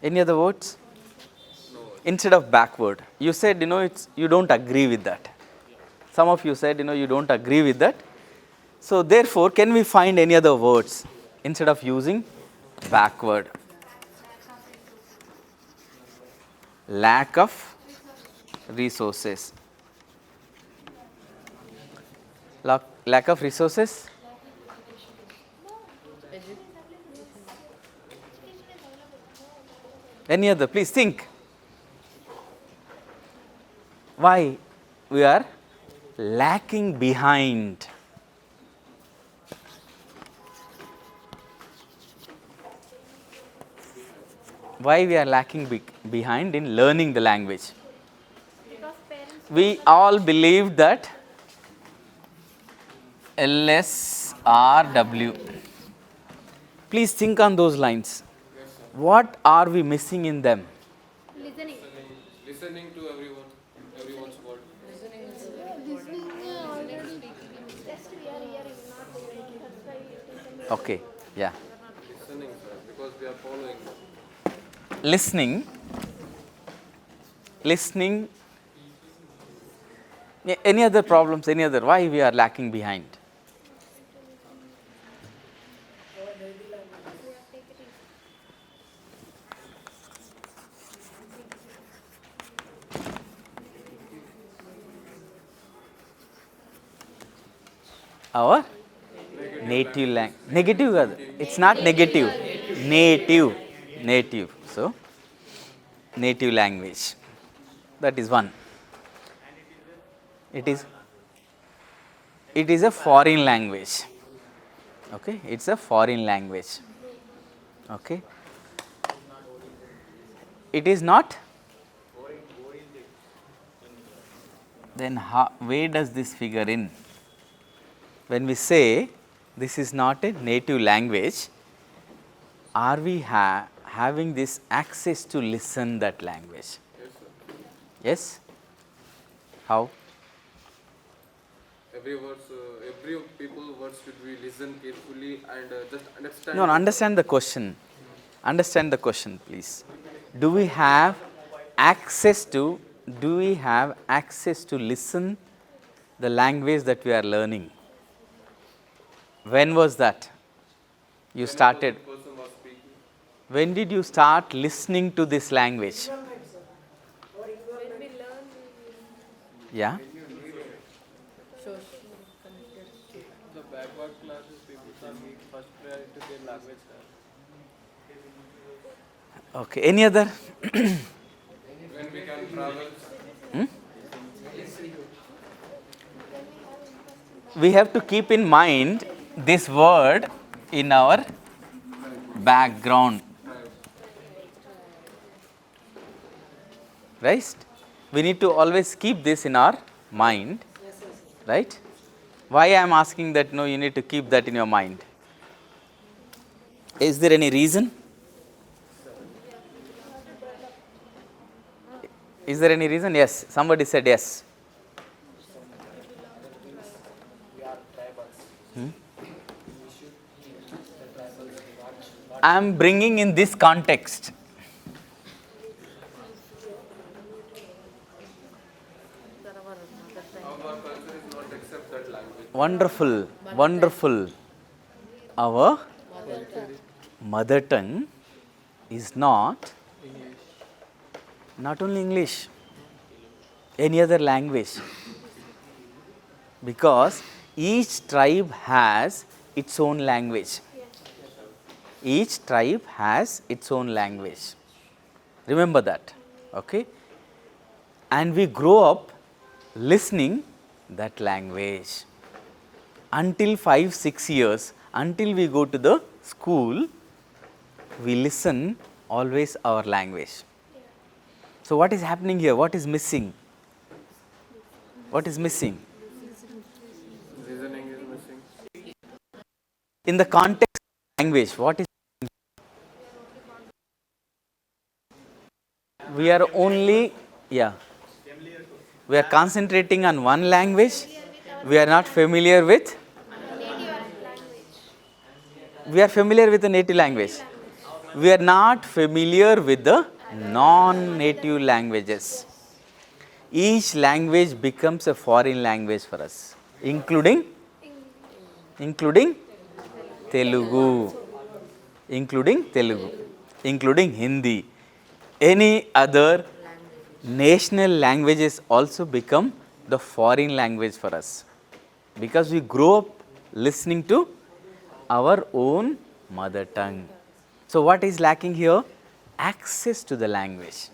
Any other words? Instead of backward. You said, you don't agree with that. Some of you said, you don't agree with that. So therefore, can we find any other words instead of using backward? Lack of resources. Lack of resources? Any other? Please think. Why we are lacking behind? Why we are lacking behind in learning the language? We all believe that LSRW. Please think on those lines. What are we missing in them? Listening to everyone's word. Okay, yeah. Listening, sir, because we are following. Listening. Any other problems? Any other? Why we are lacking behind? Our native language. Negative. It's not negative. Native. So, native language. That is one. It is a foreign language. Okay, it's a foreign language. Okay, it is not. Then where does this figure in? When we say this is not a native language, are we having this access to listen that language? Yes, sir. Yes? How? Every people words should we listen carefully and just understand. No, understand the question. Understand the question, please. Do we have access to listen the language that we are learning? When was that? You started. Person was speaking. When did you start listening to this language? Yeah. The backward classes people are giving first priority to their language, sir. Okay. Any other? When we can travel. We have to keep in mind this word in our background. Right? We need to always keep this in our mind. Right? Why I am asking that? No, you need to keep that in your mind. Is there any reason? Is there any reason? Yes. Somebody said yes. I am bringing in this context. Our culture is not accept that language. Wonderful. Our mother tongue is not only English, any other language. Because each tribe has its own language. Each tribe has its own language. Remember that. Okay? And we grow up listening that language. Until 5-6 years, until we go to the school, we listen always our language. So what is happening here? What is missing? What is missing? Reasoning is missing. In the context of language, what is we are only, we are concentrating on one language. We are not familiar with, we are familiar with the native language. We are not familiar with the non-native languages. Each language becomes a foreign language for us, including Telugu, including Hindi. Any other national languages also become the foreign language for us, because we grow up listening to our own mother tongue. So what is lacking here? Access to the language.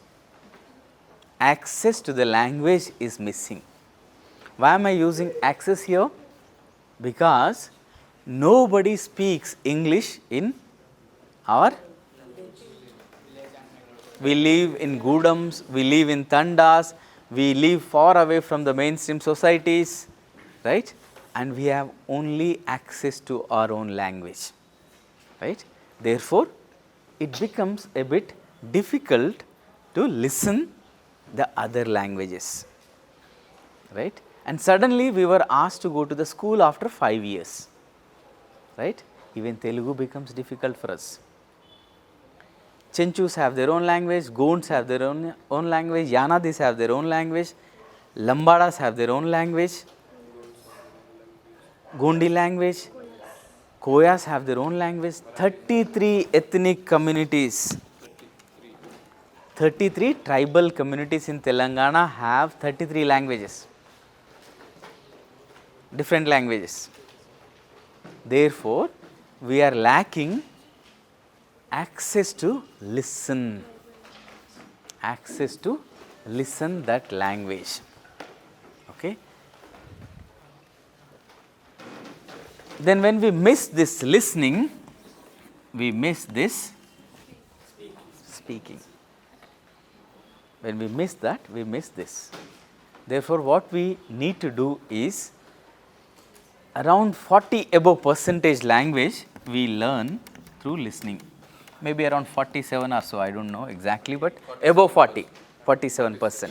Access to the language is missing. Why am I using access here? Because nobody speaks English in our, we live in Gudams, we live in Tandas, we live far away from the mainstream societies, right? And we have only access to our own language, right? Therefore, it becomes a bit difficult to listen the other languages, right? And suddenly we were asked to go to the school after 5 years, right? Even Telugu becomes difficult for us. Chenchus have their own language, Gonds have their own language, Yanadis have their own language, Lambadas have their own language, Gondi language, Koyas have their own language. 33 ethnic communities, 33 tribal communities in Telangana have 33 languages, different languages. Therefore, we are lacking access to listen that language. Okay. Then when we miss this listening, we miss this speaking. When we miss that, we miss this. Therefore, what we need to do is around 40 above percentage language we learn through listening. Maybe around 47 or so, I don't know exactly, but above 40, 47%.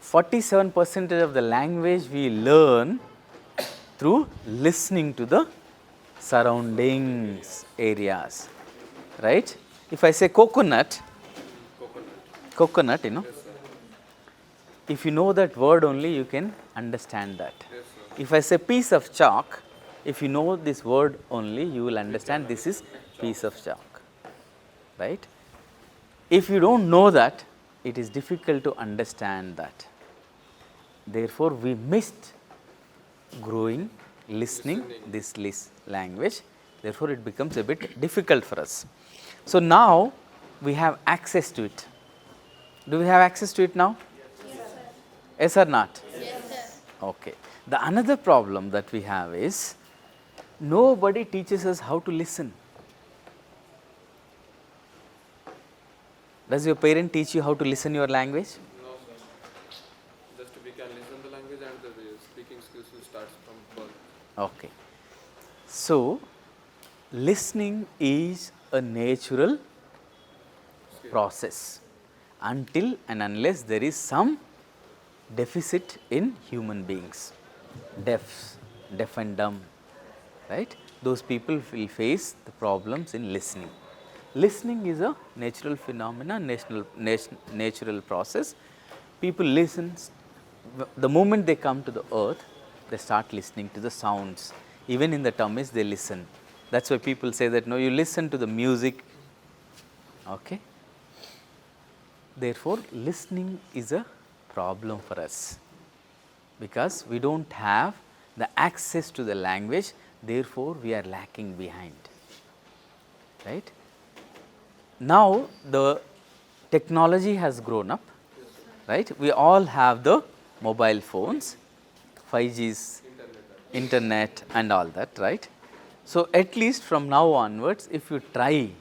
47% of the language we learn through listening to the surroundings areas, right? If I say coconut, you know, if you know that word only, you can understand that. If I say piece of chalk, if you know this word only, you will understand this is piece of chalk, right? If you don't know that, it is difficult to understand that. Therefore, we missed growing, listening this language. Therefore, it becomes a bit difficult for us. So now we have access to it. Do we have access to it now? Yes or not? Yes, sir. Okay. The another problem that we have is nobody teaches us how to listen. Does your parent teach you how to listen your language? No, sir. Just we can listen the language and the speaking skills will start from birth. Okay. So, listening is a natural process until and unless there is some deficit in human beings, deaf and dumb, right? Those people will face the problems in listening. Listening is a natural phenomenon, natural process. People listen, the moment they come to the earth, they start listening to the sounds. Even in the tummies, they listen. That's why people say that, no, you listen to the music. Okay. Therefore, listening is a problem for us because we don't have the access to the language. Therefore, we are lacking behind, right? Now, the technology has grown up, right? We all have the mobile phones, 5G's, internet and all that, right? So, at least from now onwards, if you try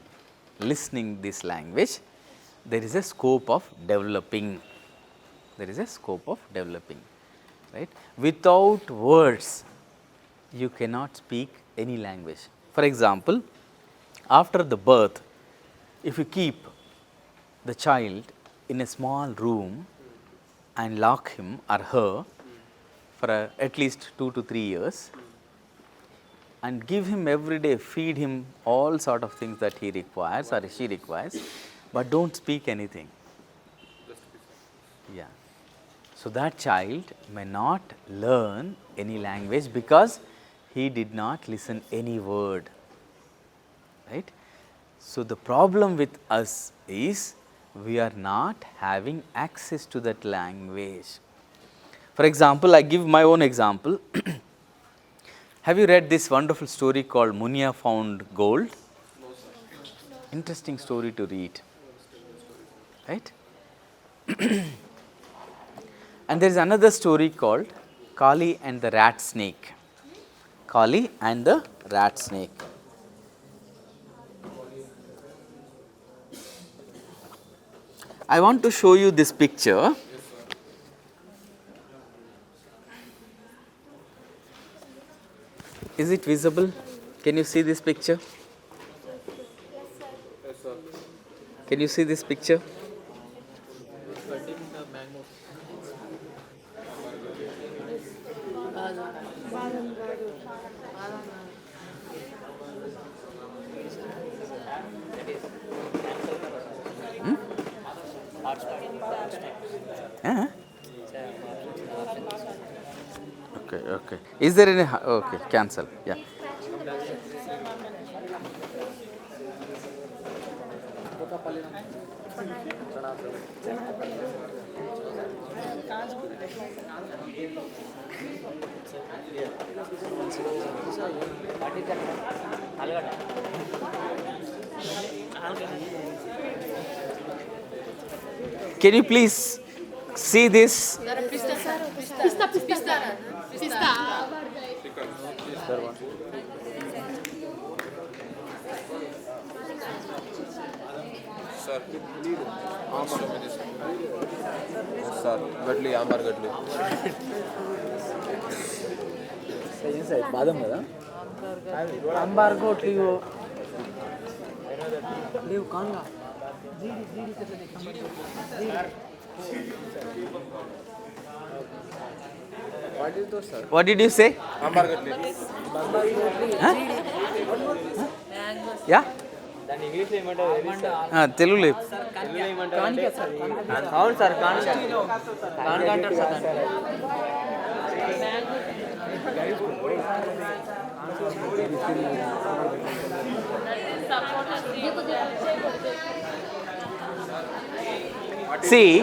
listening this language, there is a scope of developing. There is a scope of developing, right? Without words, you cannot speak any language. For example, after the birth, if you keep the child in a small room and lock him or her for at least 2 to 3 years, and give him every day, feed him all sort of things that he requires or she requires, but don't speak anything. Yeah. So that child may not learn any language because he did not listen any word, right? So the problem with us is we are not having access to that language. For example, I give my own example. Have you read this wonderful story called Munia Found Gold? Interesting story to read, right? And there is another story called Kali and the Rat Snake. Kali and the Rat Snake. I want to show you this picture. Is it visible? Can you see this picture? Yes, sir. Can you see this picture? Cutting the mango. Huh? Okay, okay. Is there any? Okay, cancel. Yeah. Can you please see this? Sir. Sir, gadli, ambar gadli. బాదం కదా अंबार गोट लियो लियो कांगा What is those, sir? What did you say? Ambar gadli. Yeah దాని English లో ఏమంటారు తెలుగులో తెలుగులో ఏమంటారు అవును సార్ కాన్ అంటారు sir See,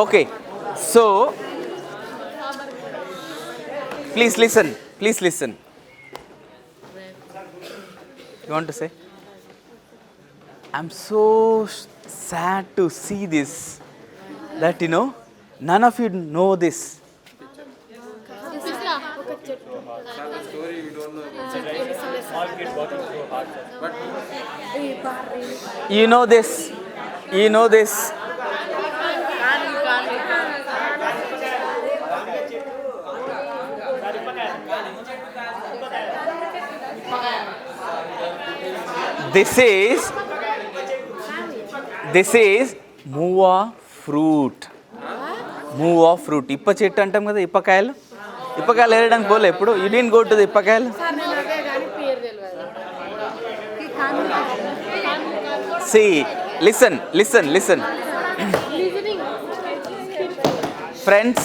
okay. So, please listen. You want to say? I'm so sad to see this, that none of you know this. Story we don't know. You know this. This is muwa fruit. ఇప్ప చెట్టు అంటాం కదా, ఇప్పకాయలు ఏరడానికి పోలే ఎప్పుడు. You didn't go to the ఇప్పకాయలు. See, listen. Friends,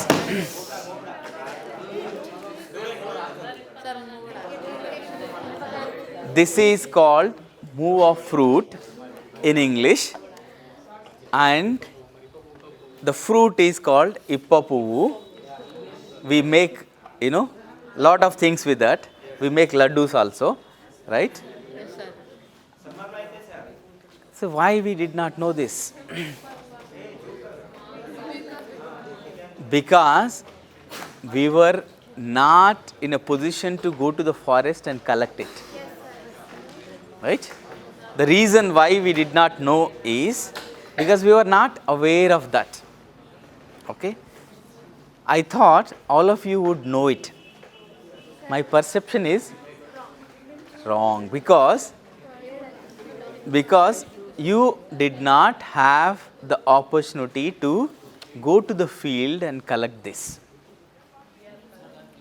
this is called muwa fruit in English, and the fruit is called ippapuvu. We make lot of things with that. We make laddus also, right? Yes, sir. So why we did not know this? Because we were not in a position to go to the forest and collect it, right? The reason why we did not know is because we were not aware of that. Okay, I thought all of you would know it. My perception is wrong because you did not have the opportunity to go to the field and collect this.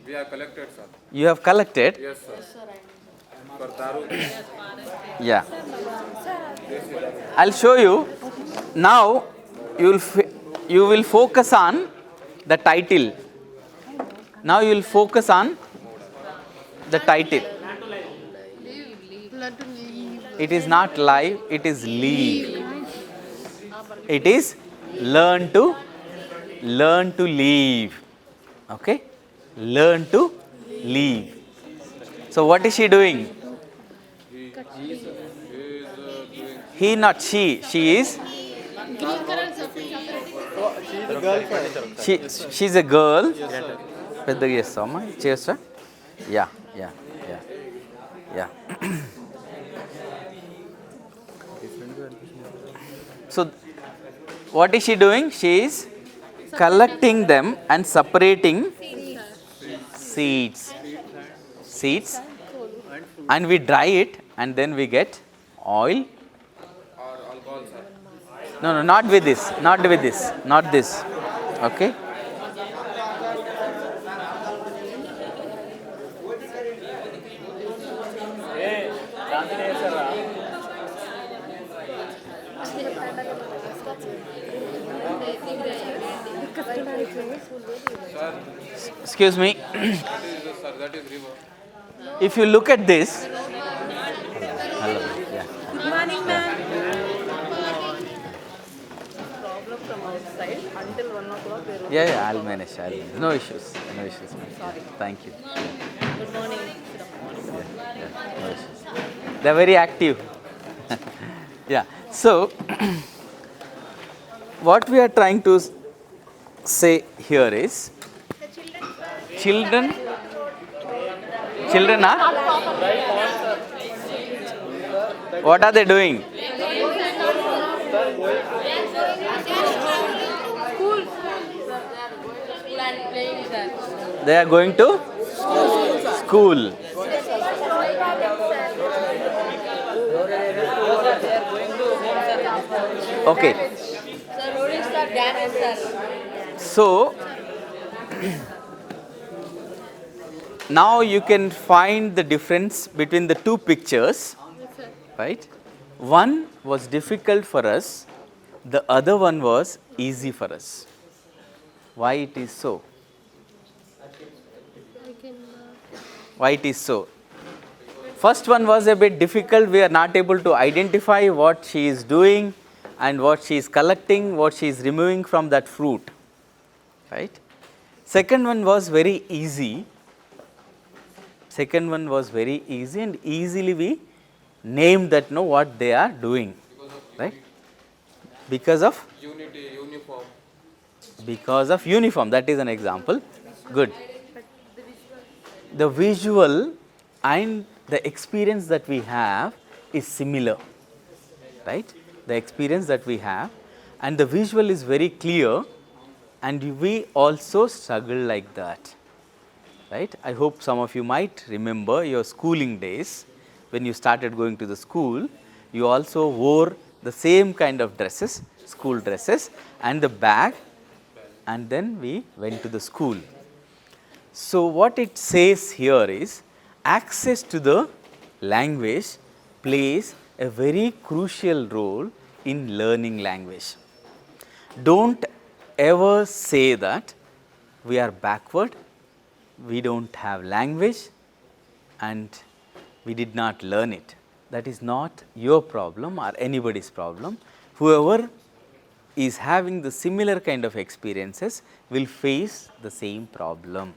We have collected, sir. You have collected? Yes, sir. For Daru. Yeah. I'll show you. Now you will focus on the title. Now you will focus on the title. It is not live, it is leave. It is learn to leave. Okay? Learn to leave. So what is she doing? He, not she. She is. She's a girl. పెద్దగా చేస్తామా చేస్తా yeah yeah yeah yeah so what is she doing? She is collecting them and separating seeds and we dry it and then we get oil. Or alcohol, sir. No, not with this, not this. Okay. Excuse me. That is river. If you look at this, hello, yeah. Good morning, ma'am. Problem from outside until 1 o'clock. Yeah, I'll manage. No issues. Ma'am. Sorry. Thank you. Good morning. No issues. They're very active. Yeah. So, what we are trying to say here is, children are, what are they doing? They are going to school. Okay. So, now you can find the difference between the two pictures, right? One was difficult for us, the other one was easy for us. Why it is so? Why it is so? First one was a bit difficult. We are not able to identify what she is doing and what she is collecting, what she is removing from that fruit, right? Second one was very easy. And easily we named that, know what they are doing, right? Because of Unity, uniform. because of uniform. That is an example. Good. The visual and the experience that we have is similar, right? The experience that we have and the visual is very clear, and we also struggle like that, right? I hope some of you might remember your schooling days. When you started going to the school, you also wore the same kind of dresses, school dresses, and the bag, and then we went to the school. So what it says here is, access to the language plays a very crucial role in learning language. Don't ever say that we are backward, we don't have language and we did not learn it. That is not your problem or anybody's problem. Whoever is having the similar kind of experiences will face the same problem.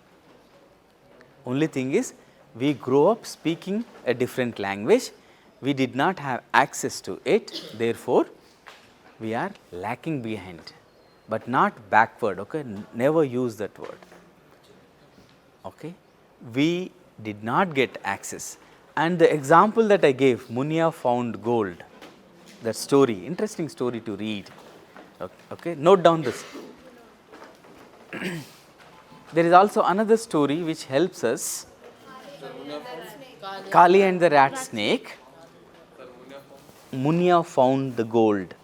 Only thing is, we grow up speaking a different language, we did not have access to it, therefore we are lacking behind, but not backward. Okay, never use that word. Okay, we did not get access. And the example that I gave, Munia found gold, that story, interesting story to read. Okay, note down this. There is also another story which helps us, Kali and the rat snake. Munia found the gold.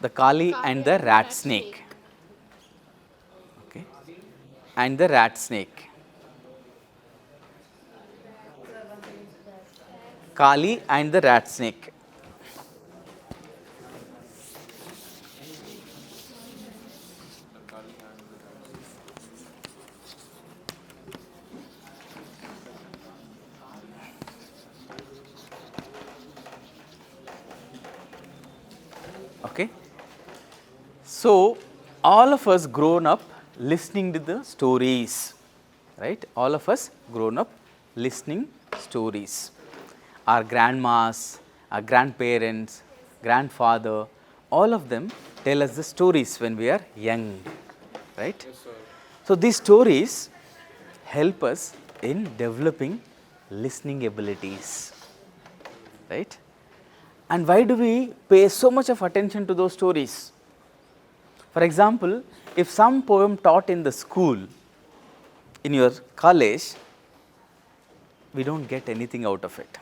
The Kali and the rat snake. Okay. And the rat snake. Kali and the rat snake. Okay. So, all of us grown up listening to the stories, right? All of us grown up listening stories. Our grandmas, our grandparents, grandfather, all of them tell us the stories when we are young, right? So, these stories help us in developing listening abilities, right? And why do we pay so much of attention to those stories? For example, if some poem taught in the school, in your college, we don't get anything out of it.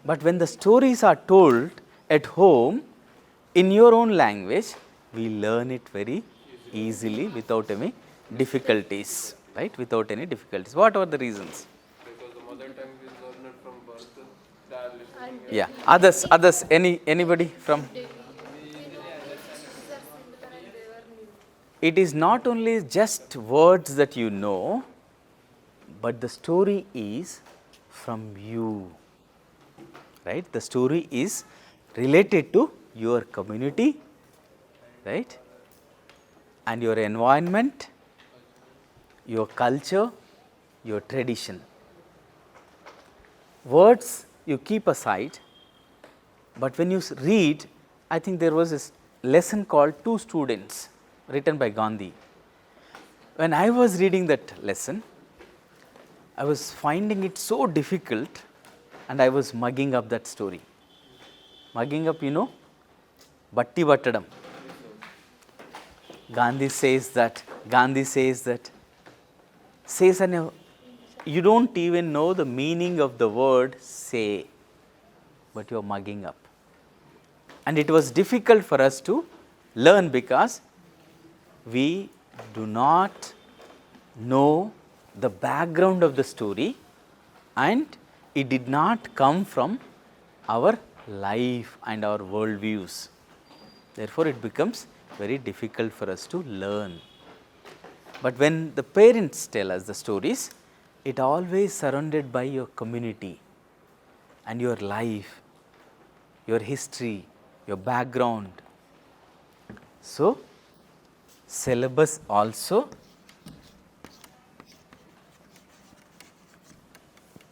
But when the stories are told at home in your own language, we learn it very easily without any difficulties, right? Without any difficulties. What are the reasons? Because the mother tongue is learned from birth, they are listening. Yeah. Others, anybody from? It is not only just words that you know, but the story is from you, right? The story is related to your community, right? And your environment, your culture, your tradition. Words you keep aside, but when you read, I think there was this lesson called Two Students, written by Gandhi. When I was reading that lesson, I was finding it so difficult and I was mugging up that story. Mugging up, batti battadam. Gandhi says that, you don't even know the meaning of the word say, but you are mugging up. And it was difficult for us to learn because we do not know the background of the story and it did not come from our life and our worldviews. Therefore, it becomes very difficult for us to learn. But when the parents tell us the stories, it always surrounded by your community and your life, your history, your background. So, syllabus also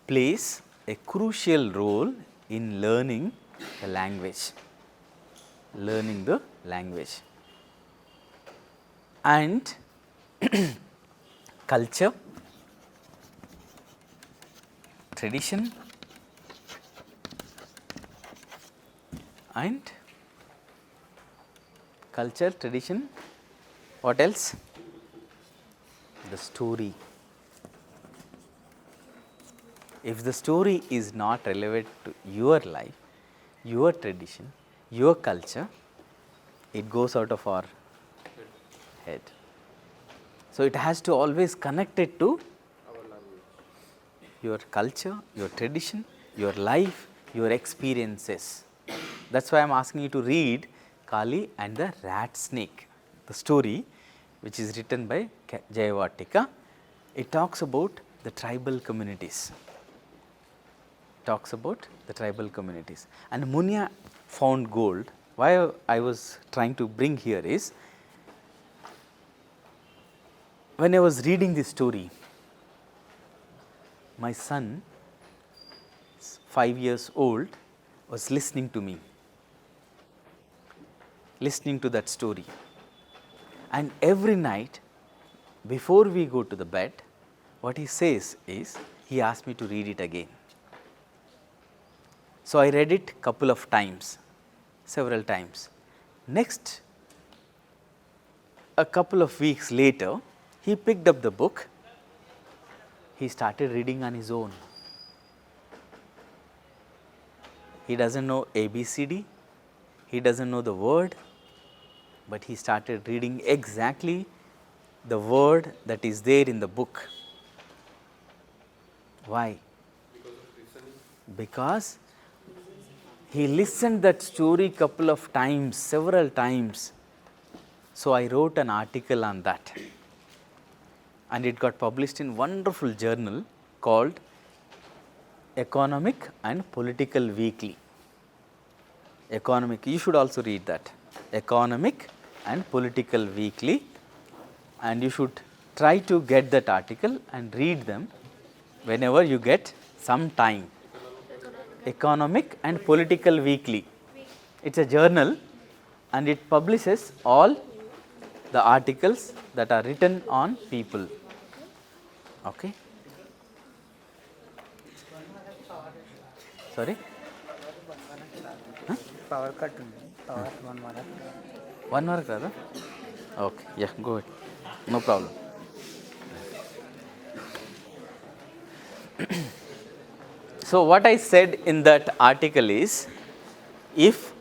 plays a crucial role in learning the language. And culture, tradition, and what else? The story. If the story is not relevant to your life, your tradition, your culture, it goes out of our head. So, it has to always connect it to your culture, your tradition, your life, your experiences. That is why I am asking you to read Kali and the rat snake, the story which is written by Jayavartika. It talks about the tribal communities. And Munya found gold. Why I was trying to bring here is, when I was reading this story, my son, 5 years old, was listening to me, listening to that story. And every night, before we go to the bed, what he says is, he asked me to read it again. So, I read it several times. Next, a couple of weeks later, he picked up the book, he started reading on his own. He does not know ABCD, he doesn't know the word, but he started reading exactly the word that is there in the book. Why? Because he listened that story couple of times, several times. So I wrote an article on that, and it got published in wonderful journal called Economic and Political Weekly. Economic, you should also read that. Economic and Political Weekly, and you should try to get that article and read them whenever you get some time. Economic and Political Weekly. It's a journal and it publishes all the articles that are written on people. Okay. Sorry? Power cut. Power 1 hour. 1 hour, rather? Okay, yeah, go ahead. No problem. So, what I said in that article is, if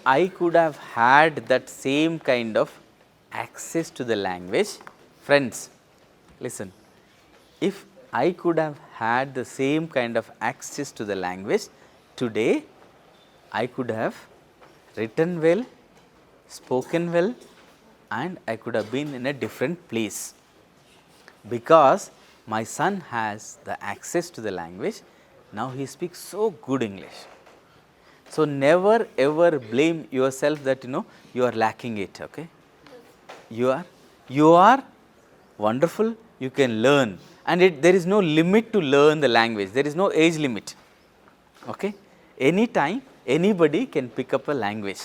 I could have had that same kind of access to the language, friends, listen, if I could have had the same kind of access to the language, today I could have written well, spoken well, and I could have been in a different place, because my son has the access to the language. Now he speaks so good English. So never ever blame yourself that you are lacking it. Okay, you are wonderful. You can learn, and there is no limit to learn the language. There is no age limit. Okay, anytime anybody can pick up a language,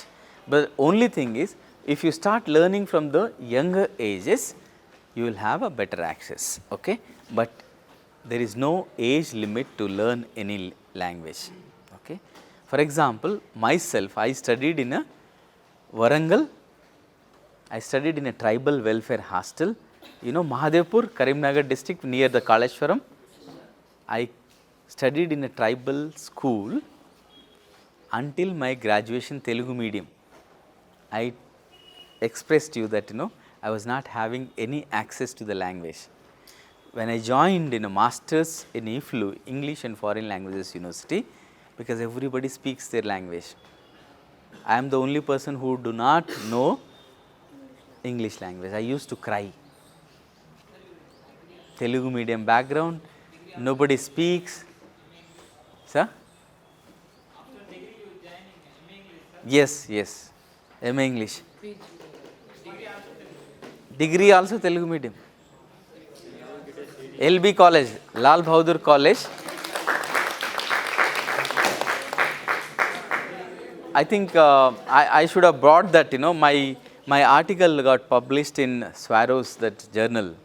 but only thing is, if you start learning from the younger ages, you will have a better access. Okay, but there is no age limit to learn any language. Okay, for example, myself, I studied in a Warangal. I studied in a tribal welfare hostel. Mahadevpur, Karimnagar district, near the Kaleshwaram. I studied in a tribal school until my graduation Telugu medium. I expressed to you that I was not having any access to the language. When I joined in a master's in IFLU, English and Foreign Languages University, because everybody speaks their language, I am the only person who do not know English language. I used to cry. Telugu medium background, nobody speaks. Sir? Yes, MA English. Degree also Telugu medium. LB College, Lal Bahadur College. I think I should have brought that. My article got published in Swaros, that journal.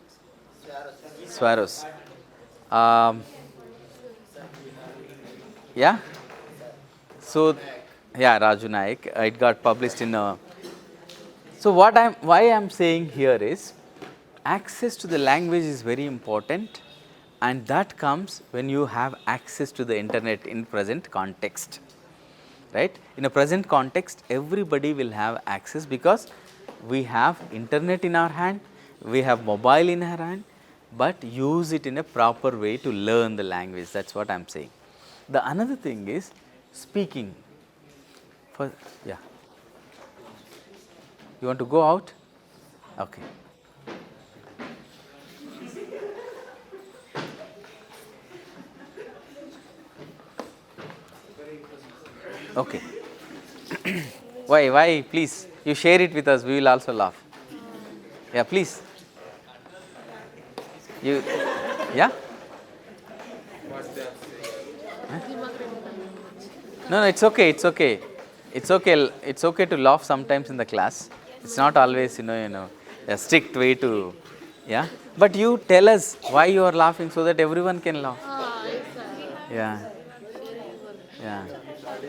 Swaros. Yeah. So, yeah, Raju Nayak. It got published in. So why I am saying here is, access to the language is very important, and that comes when you have access to the internet in present context, right? In a present context, everybody will have access, because we have internet in our hand, we have mobile in our hand, but use it in a proper way to learn the language. That's what I am saying. The another thing is speaking. Yeah. You want to go out? Okay. Okay. Why? Please, you share it with us. We will also laugh. Yeah, please. Yeah? Huh? No, it's okay. It's okay to laugh sometimes in the class. It's not always, a strict way to, yeah. But you tell us why you are laughing, so that everyone can laugh. Yeah.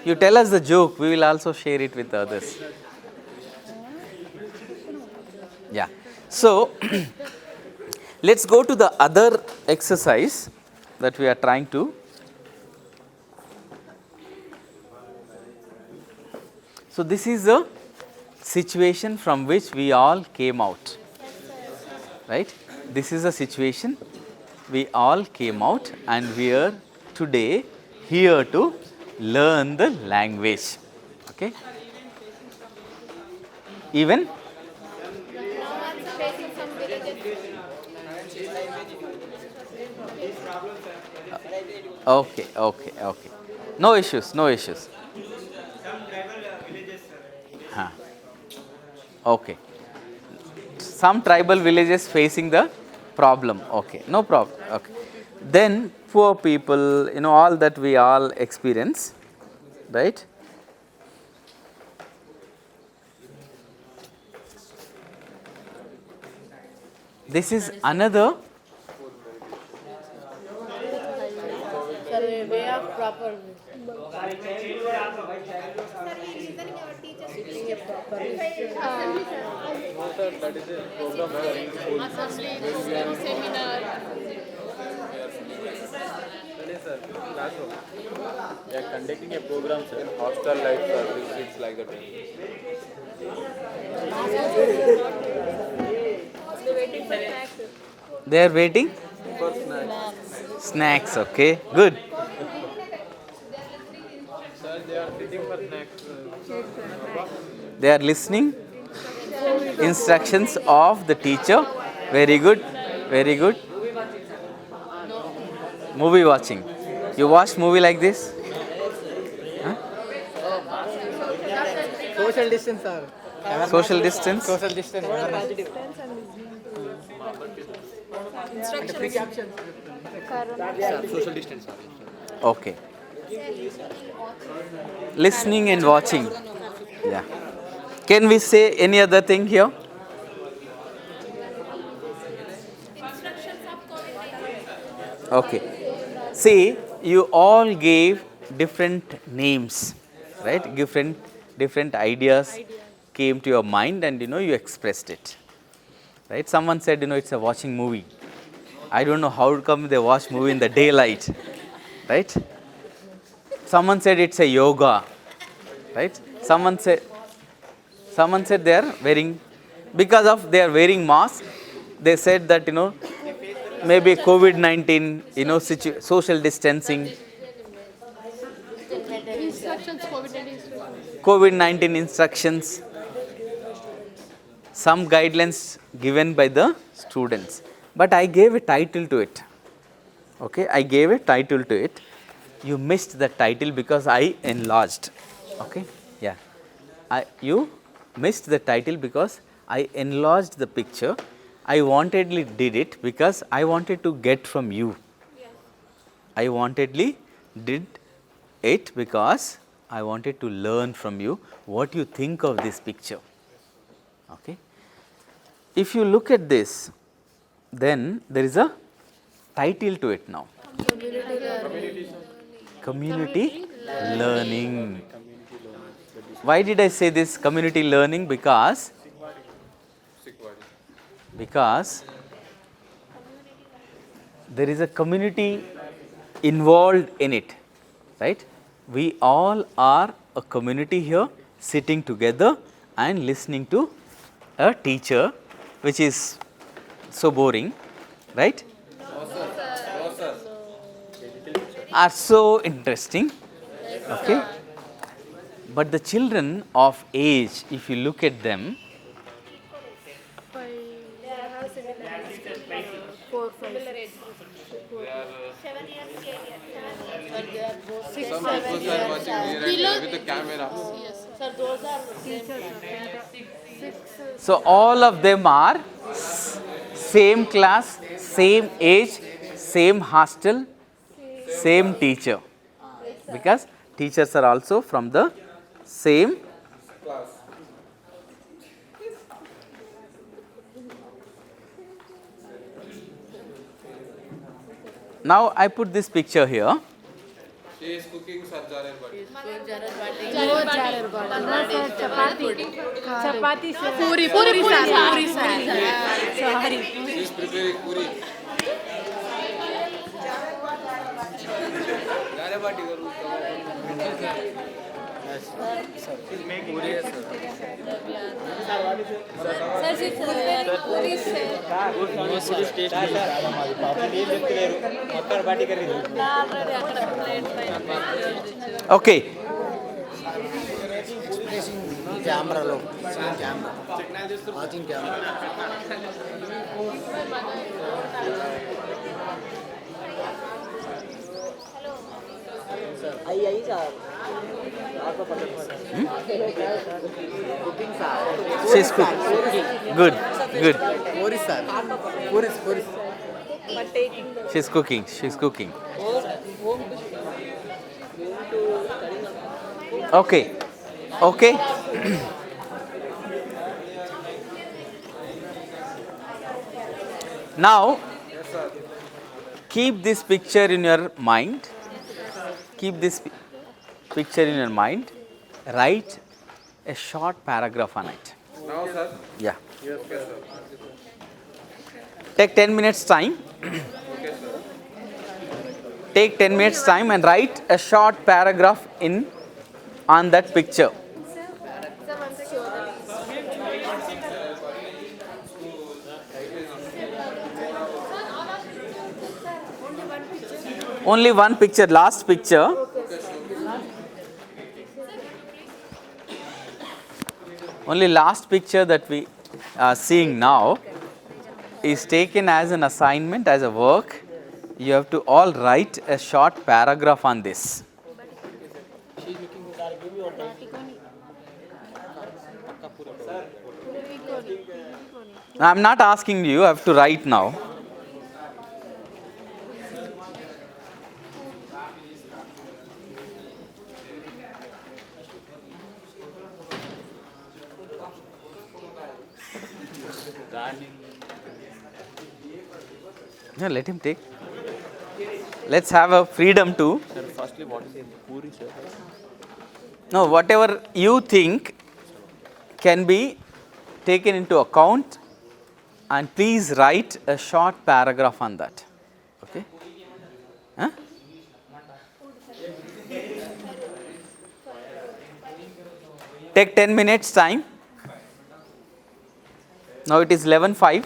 You tell us the joke, we will also share it with others. Yeah. So, let's go to the other exercise that we are trying to. So, this is a situation from which we all came out, right? This is a situation we all came out, and we are today here to learn the language. Okay? Even okay, okay, okay. No issues, no issues. Huh. Okay. Some tribal villages facing the problem. Okay, no problem. Okay. Then poor people, all that we all experience, right? This is another. Sir, way of proper. No, sir, that is a program where in school. Seminar. That is a classroom. We are conducting a program, sir, in hostel like it's like that. Waiting for snacks. They are waiting. For snacks. Snacks. Okay, good. Sir, they are sitting for snacks. They are listening instructions of the teacher. Very good, very good. Movie watching. You watch movie like this? Social distance, sir. Social distance. Social distance. Social distance. Okay. Listening and watching. Yeah. Can we say any other thing here? Okay. See, you all gave different names, right? Different ideas came to your mind, and you expressed it, right? Someone said it's a watching movie. I don't know how come they watch movie in the daylight, right? Someone said it's a yoga, right? Someone said they are wearing, because of they are wearing mask, they said that maybe COVID-19, social distancing, COVID-19 instructions, some guidelines given by the students. But I gave a title to it. Okay, I gave a title to it. You missed the title because I enlarged. Okay, yeah. You missed the title because I enlarged the picture. I wantedly did it because I wanted to get from you. I wantedly did it because I wanted to learn from you what you think of this picture. Okay. If you look at this, then there is a title to it now. Community learning. Why did I say this community learning? Because there is a community involved in it, right? We all are a community here sitting together and listening to a teacher, which is so boring, right? Are so interesting, okay? But the children of age, if you look at them, 4, 5, 6, Some people are watching here with the camera. Sir, those are teachers. so all of them are same class, same age, same hostel, same teacher, because teachers are also from the same Class. Now I put this picture here. She is cooking sarjar body. Chapati, puri, sorry. She is preparing puri. Puri Okay. కెమెరాలో camera watching camera అయ్యి sir She's cook. Good. Good. Puri sir puri puri But taking the She's cooking. She's cooking. Okay. Okay. Now, keep this picture in your mind. Keep this picture in your mind. Write a short paragraph on it. Now, sir. Yeah. Yes, sir. Take 10 minutes time. Okay, sir. Take 10 minutes time and write a short paragraph on that picture. Only one picture, last picture. Only last picture that we are seeing now is taken as an assignment, as a work. You have to all write a short paragraph on this. I am not asking you, I have to write now. No, let him take. Let's have a freedom to. Sir, firstly, what is Puri, sir? No, whatever you think can be taken into account, and please write a short paragraph on that. Okay? Huh? Take 10 minutes time. Now it is 11:05.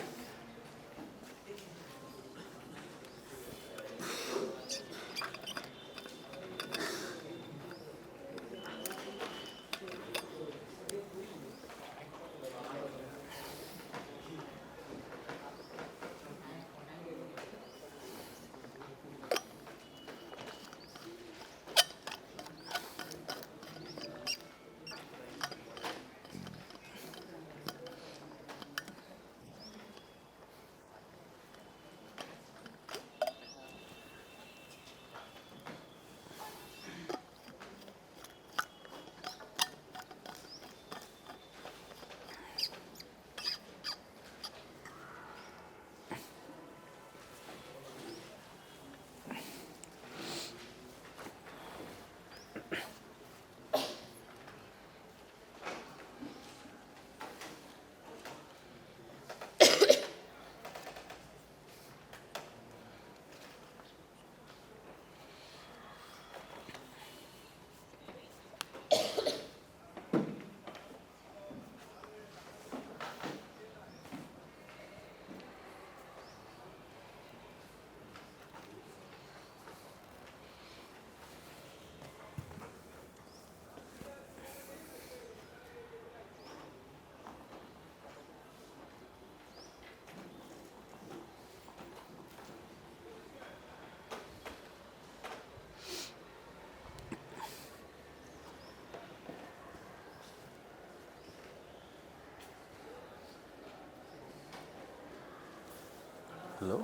Hello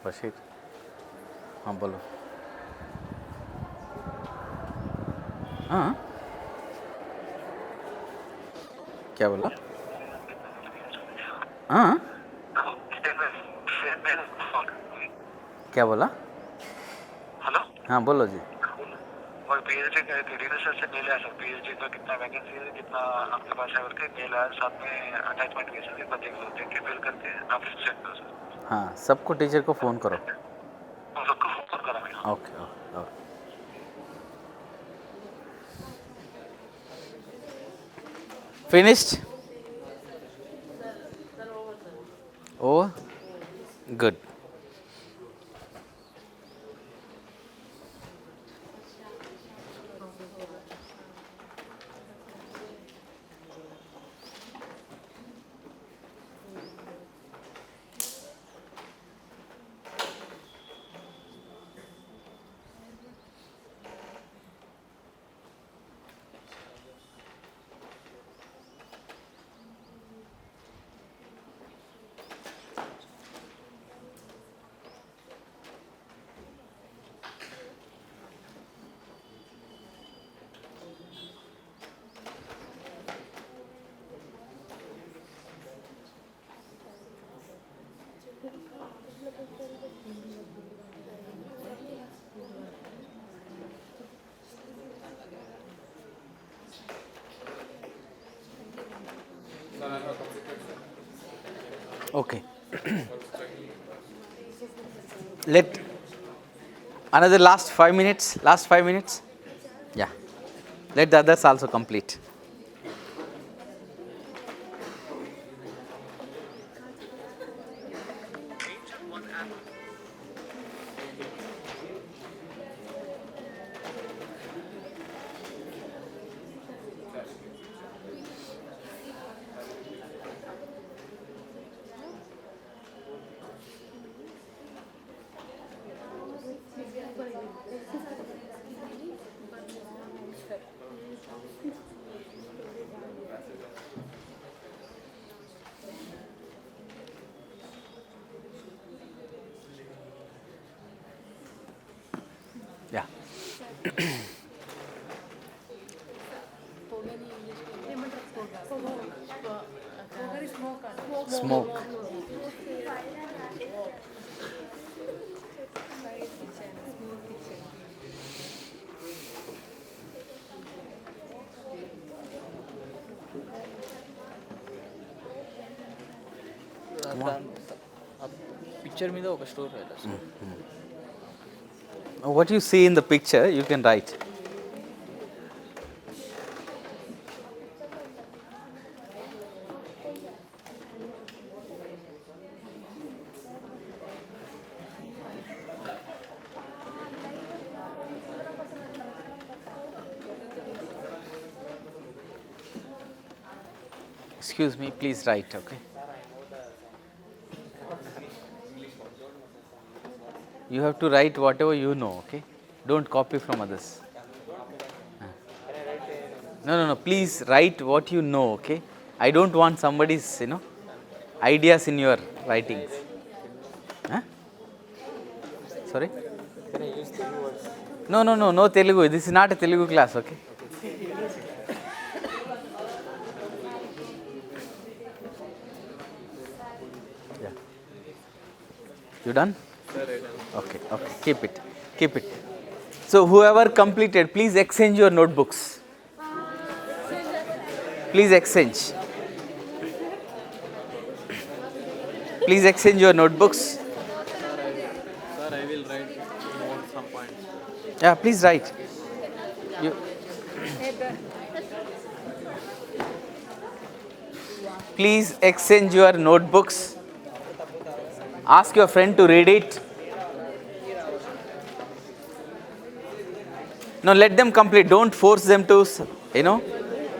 Bashir, हाँ बोलो. हाँ क्या बोला? हाँ क्या बोला? Hello, हाँ बोलो जी. और पीएचडी का डीडी सर से मेल आया सर. पीएचडी का कितना वैकेंसी है, कितना आपके पास है करके मेल आया. साथ में अटैचमेंट भी सर, एक बार देख लो, देख के फिल करके आप सेंड करो सर. हाँ, सबको टीचर को फ़ोन करो. हम सबको फोन करा मैं. Okay okay okay. Finished? Good. Okay. Let another last 5 minutes. Last 5 minutes. Yeah. Let the others also complete. Yeah. Smoke. Picture మీద ఒక స్టోర్ రాయాలి sir. What you see in the picture, you can write. Excuse me, please write, okay? You have to write whatever you know, okay? Don't copy from others. No. Please write what you know, okay? I don't want somebody's, ideas in your writings. Huh? Sorry? Can I use Telugu words? No Telugu. This is not a Telugu class, okay? Yeah. You done? Sir, I done. Okay. Keep it. So whoever completed, please exchange your notebooks. Please exchange. Please exchange your notebooks. Sir, I will write more some points. Yeah, please write. You. Please exchange your notebooks. Ask your friend to read it. No, let them complete. Don't force them to,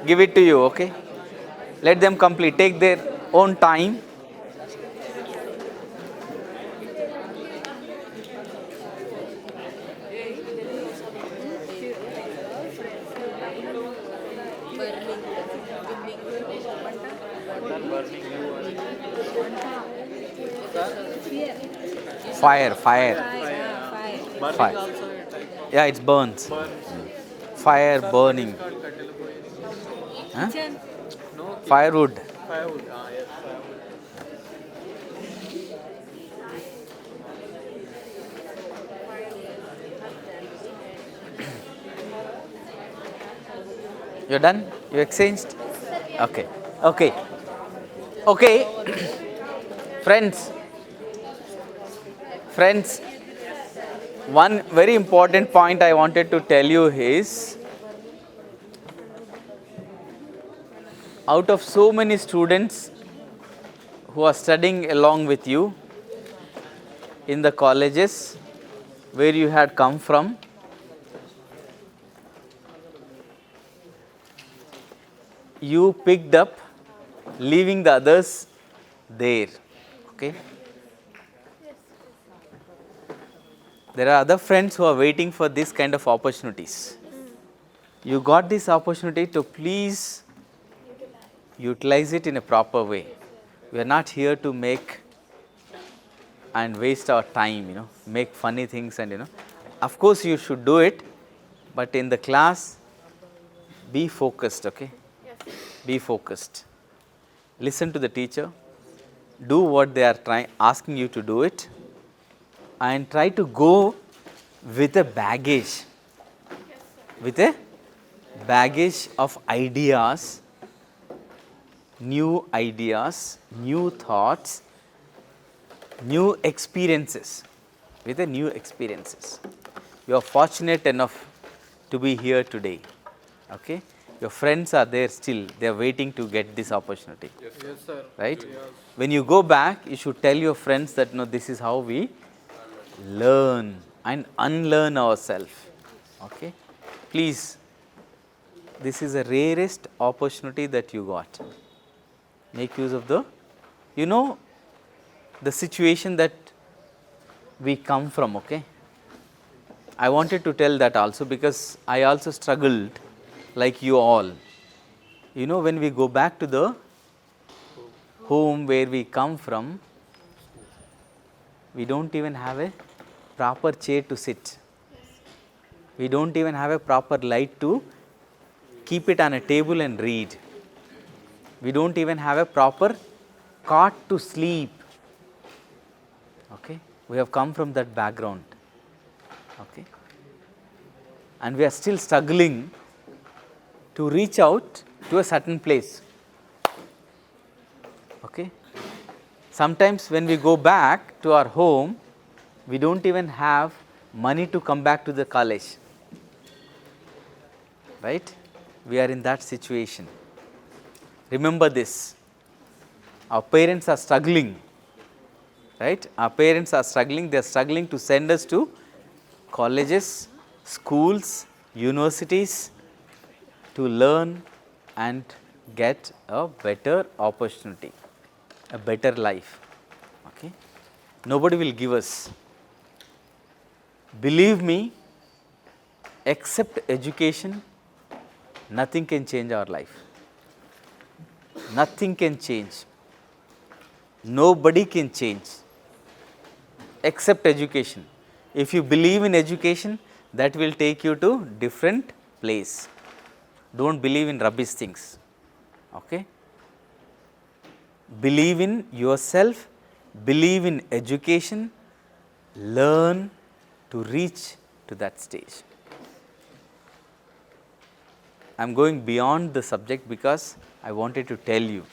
give it to you, okay? Let them complete. Take their own time. Fire. Burning Fire. also a type of Yeah, it burns. Fire burning. Huh? no Firewood. firewood. Yes, firewood. You're done? You exchanged? Okay. Friends, one very important point I wanted to tell you is, out of so many students who are studying along with you, in the colleges where you had come from, you picked up, leaving the others there. Okay. There are other friends who are waiting for this kind of opportunities. You got this opportunity to please utilize it in a proper way. We are not here to make and waste our time, make funny things and. Of course, you should do it, but in the class, be focused, okay? Be focused. Listen to the teacher. Do what they are asking you to do it, and try to go with a baggage, of ideas, new thoughts, new experiences, with a new experiences. You are fortunate enough to be here today. Okay? Your friends are there still, they are waiting to get this opportunity. Yes, sir. Right? When you go back, you should tell your friends that no, this is how we learn and unlearn ourselves. Okay? Please, this is the rarest opportunity that you got. Make use of the situation that we come from, okay? I wanted to tell that also because I also struggled like you all. When we go back to the home where we come from, we don't even have a proper chair to sit. We don't even have a proper light to keep it on a table and read. We don't even have a proper cot to sleep. Okay? We have come from that background. Okay? And we are still struggling to reach out to a certain place. Okay? Sometimes when we go back to our home, we don't even have money to come back to the college. Right? We are in that situation. Remember this. Our parents are struggling. Right? Our parents are struggling. They are struggling to send us to colleges, schools, universities to learn and get a better opportunity, a better life. Okay? Nobody will give us. Believe me, except education, nothing can change our life. Nothing can change. Nobody can change except education. If you believe in education, that will take you to different place. Don't believe in rubbish things. Okay? Believe in yourself, believe in education, learn to reach to that stage. I am going beyond the subject because I wanted to tell you.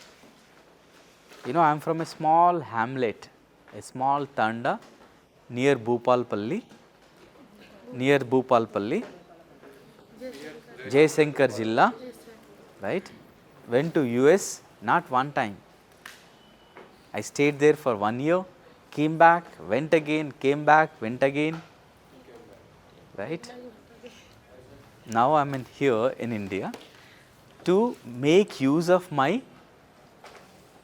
I am from a small hamlet, a small tanda near Bhupalpalli, Jayasankar Jilla, right? Went to US not one time. I stayed there for 1 year, came back, went again, came back, went again. Right? Now I am here in India to make use of my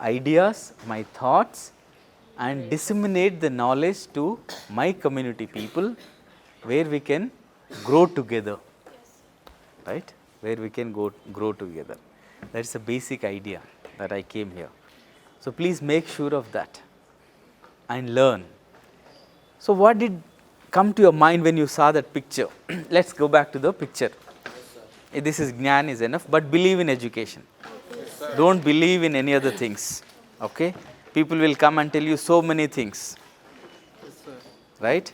ideas, my thoughts, and disseminate the knowledge to my community people where we can grow together. Right? Where we can grow together. That is the basic idea that I came here. So please make sure of that and learn. So what did come to your mind when you saw that picture? Let's go back to the picture. This is Gnan is enough, but believe in education. Don't believe in any other things. Okay? People will come and tell you so many things. Right?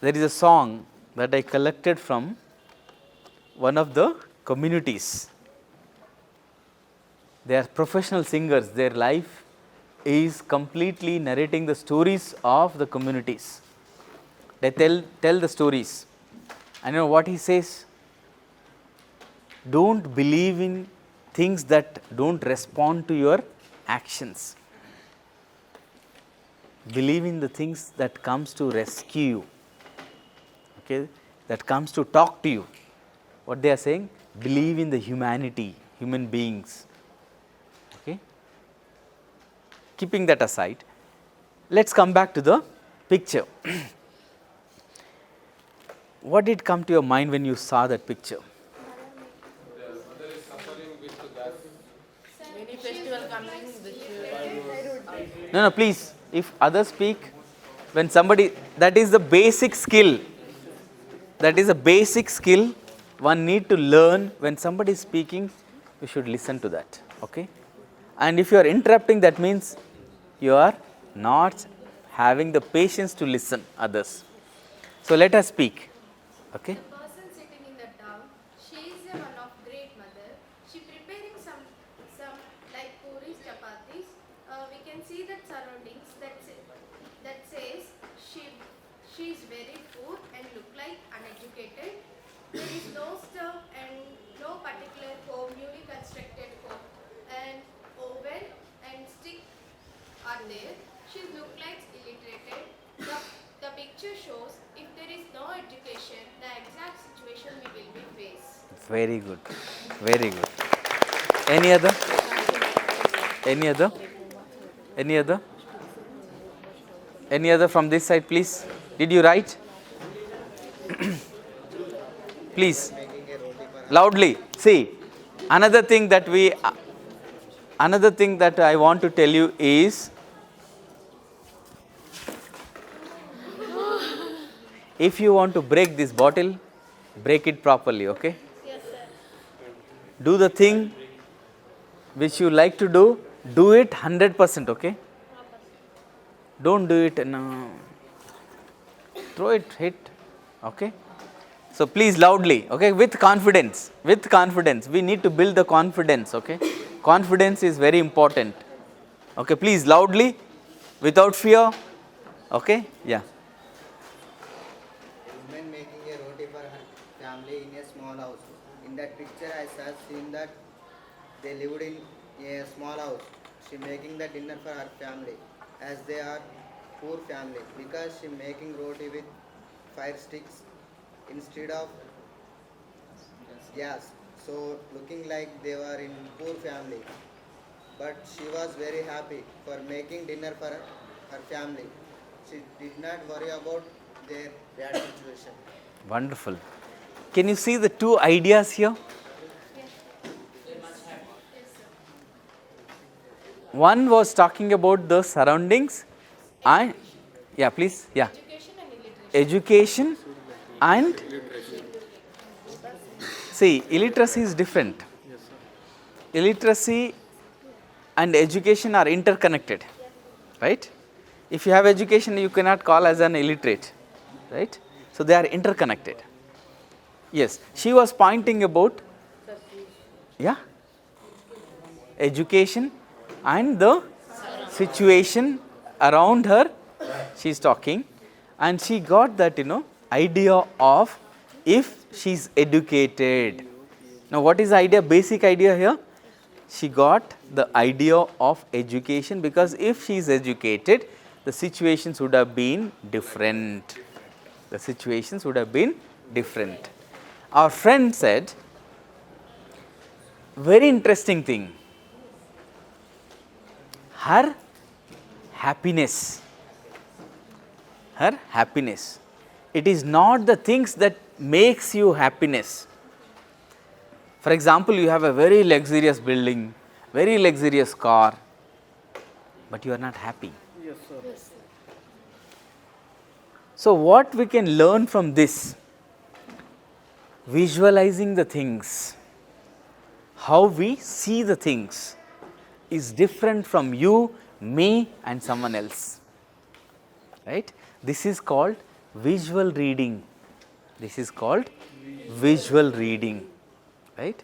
There is a song that I collected from one of the communities. They are professional singers. Their life is completely narrating the stories of the communities. They tell the stories. And you know what he says? Don't believe in things that don't respond to your actions. believe in the things that comes to rescue you, okay, that comes to talk to you. What they are saying? Believe in the humanity, human beings. Okay. Keeping that aside, let's come back to the picture. What did come to your mind when you saw that picture? Many festival coming, which No, please, if others speak, when somebody, that is the basic skill. That is a basic skill one need to learn. When somebody is speaking, you should listen to that, okay? And if you are interrupting, that means you are not having the patience to listen others. So let us speak, okay? The person sitting in the town, she is a one of great mother. She preparing some like puris, chapatis. We can see that surroundings that says she is very poor and look like uneducated. There is no stove and no particular home, newly constructed home, and oven and stick are there. She look like illiterated. The picture shows if there is no education, the exact situation we will be faced. Very good, very good. Any other? Any other? Any other? Any other from this side, please? Did you write? Please, loudly. See, another thing that I want to tell you is, if you want to break this bottle, break it properly, okay? Yes, sir. Do the thing which you like to do it 100%, okay? Don't do it, no. Throw it, hit, okay? So please loudly, okay, with confidence, we need to build the confidence, okay? Confidence is very important, okay? Please loudly, without fear, okay? Yeah. Woman making a roti for her family in a small house. In that picture, I saw seen that they lived in a small house. She making the dinner for her family, as they are poor family, because she making roti with fire sticks instead of gas. So looking like they were in poor family, but she was very happy for making dinner for her family. She did not worry about their bad situation. Wonderful. Can you see the two ideas here? One was talking about the surroundings and, yeah, please, yeah. Education and, see, illiteracy is different. Illiteracy and education are interconnected, right? If you have education, you cannot call as an illiterate, right? So they are interconnected. Yes, she was pointing about, yeah, education and the situation around her. She is talking, and she got that, idea of if she is educated. Now, what is the idea? Basic idea here. She got the idea of education, because if she is educated, the situations would have been different. The situations would have been different. Our friend said, very interesting thing, her happiness, it is not the things that makes you happiness. For example, you have a very luxurious building, very luxurious car, but you are not happy. Yes, sir. So what we can learn from this? Visualizing the things, how we see the things is different from you, me and someone else, right? This is called visual reading. This is called visual reading, right?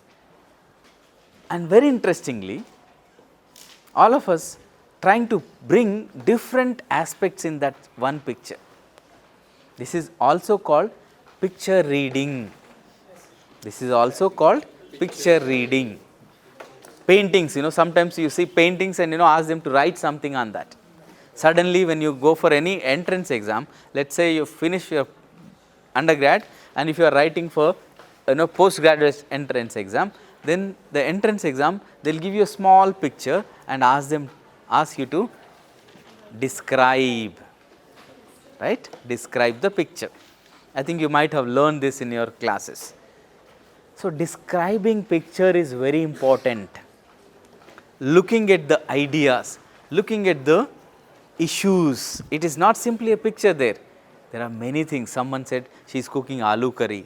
And very interestingly, all of us trying to bring different aspects in that one picture. This is also called picture reading. This is also called picture reading. Paintings, sometimes you see paintings and ask them to write something on that. Suddenly when you go for any entrance exam, let's say you finish your undergrad and if you are writing for postgraduate entrance exam, then the entrance exam they will give you a small picture and ask you to describe, right, describe the picture. I think you might have learned this in your classes. So describing picture is very important. Looking at the ideas, looking at the issues. It is not simply a picture there. There are many things. Someone said she is cooking aloo curry.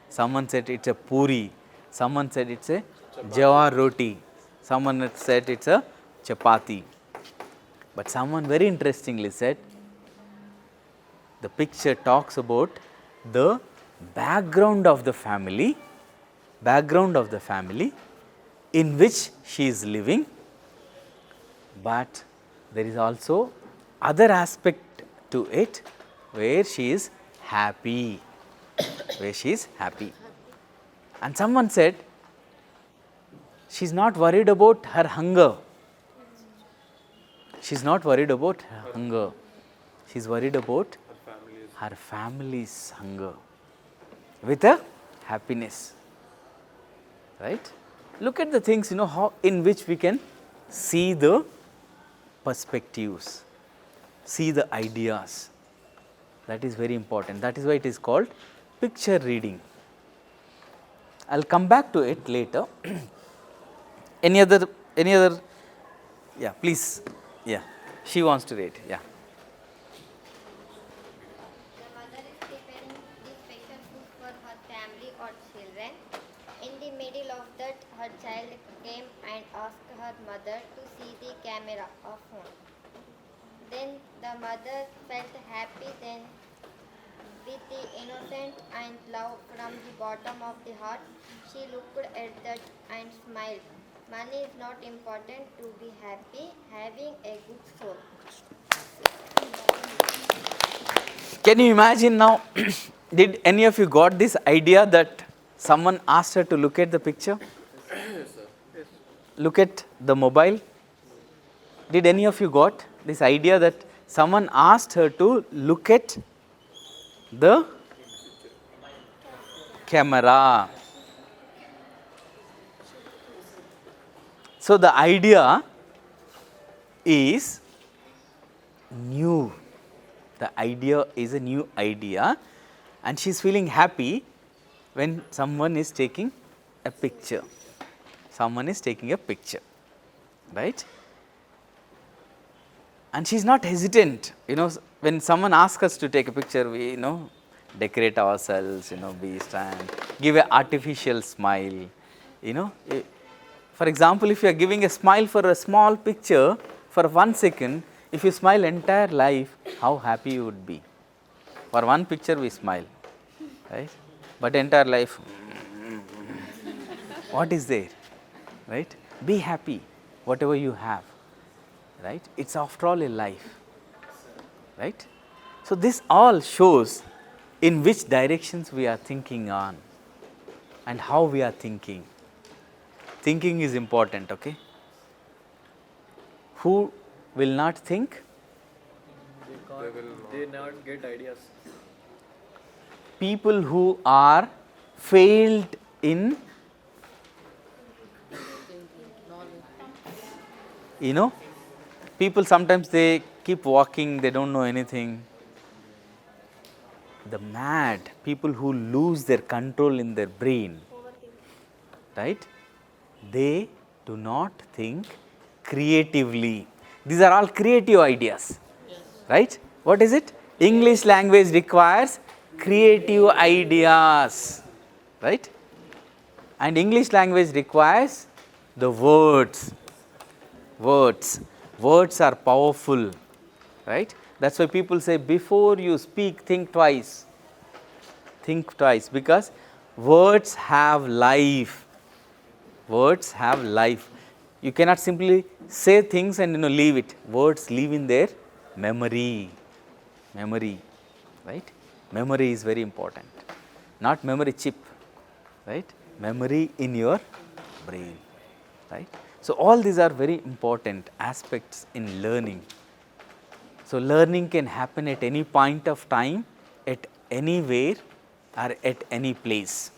Someone said it's a puri. Someone said it's a jawar roti. Someone said it's a chapati. But someone very interestingly said the picture talks about the background of the family in which she is living, but there is also other aspect to it where she is happy, And someone said she is not worried about her hunger. She is not worried about her hunger. She is worried about her family's hunger with a happiness, right? Look at the things, how in which we can see the perspectives, see the ideas. That is very important. That is why it is called picture reading. I will come back to it later. Any other, yeah, please, yeah, she wants to read, yeah. The mother is preparing this special food for her family or children. In the middle of that, her child came and asked her mother to see the camera or phone. Then the mother felt happy then with the innocent and love from the bottom of the heart. She looked at that and smiled. Money is not important to be happy, having a good soul. Can you imagine now, did any of you got this idea that someone asked her to look at the picture? Yes, sir. Yes. Look at the mobile? Did any of you got this idea that someone asked her to look at the camera? So the idea is new. The idea is a new idea and she is feeling happy when someone is taking a picture. Someone is taking a picture, right? And she is not hesitant. When someone asks us to take a picture, we decorate ourselves, we stand, give an artificial smile. For example, if you are giving a smile for a small picture for 1 second, if you smile entire life, how happy you would be. For one picture we smile, right? But entire life, what is there, right? Be happy, whatever you have, right? It's after all a life, right? So this all shows in which directions we are thinking on and how we are thinking. Thinking is important, okay? Who will not think? They not get ideas. People who are failed in, people sometimes they keep walking, they don't know anything. The mad, people who lose their control in their brain, right? They do not think creatively. These are all creative ideas, right? What is it? English language requires creative ideas, right? And English language requires the words. Words are powerful, right? That's why people say before you speak, think twice. Think twice, because words have life. Words have life. You cannot simply say things and leave it. Words live in their memory, right? Memory is very important. Not memory chip, right? Memory in your brain, right? So all these are very important aspects in learning, So, learning can happen at any point of time, at anywhere or at any place,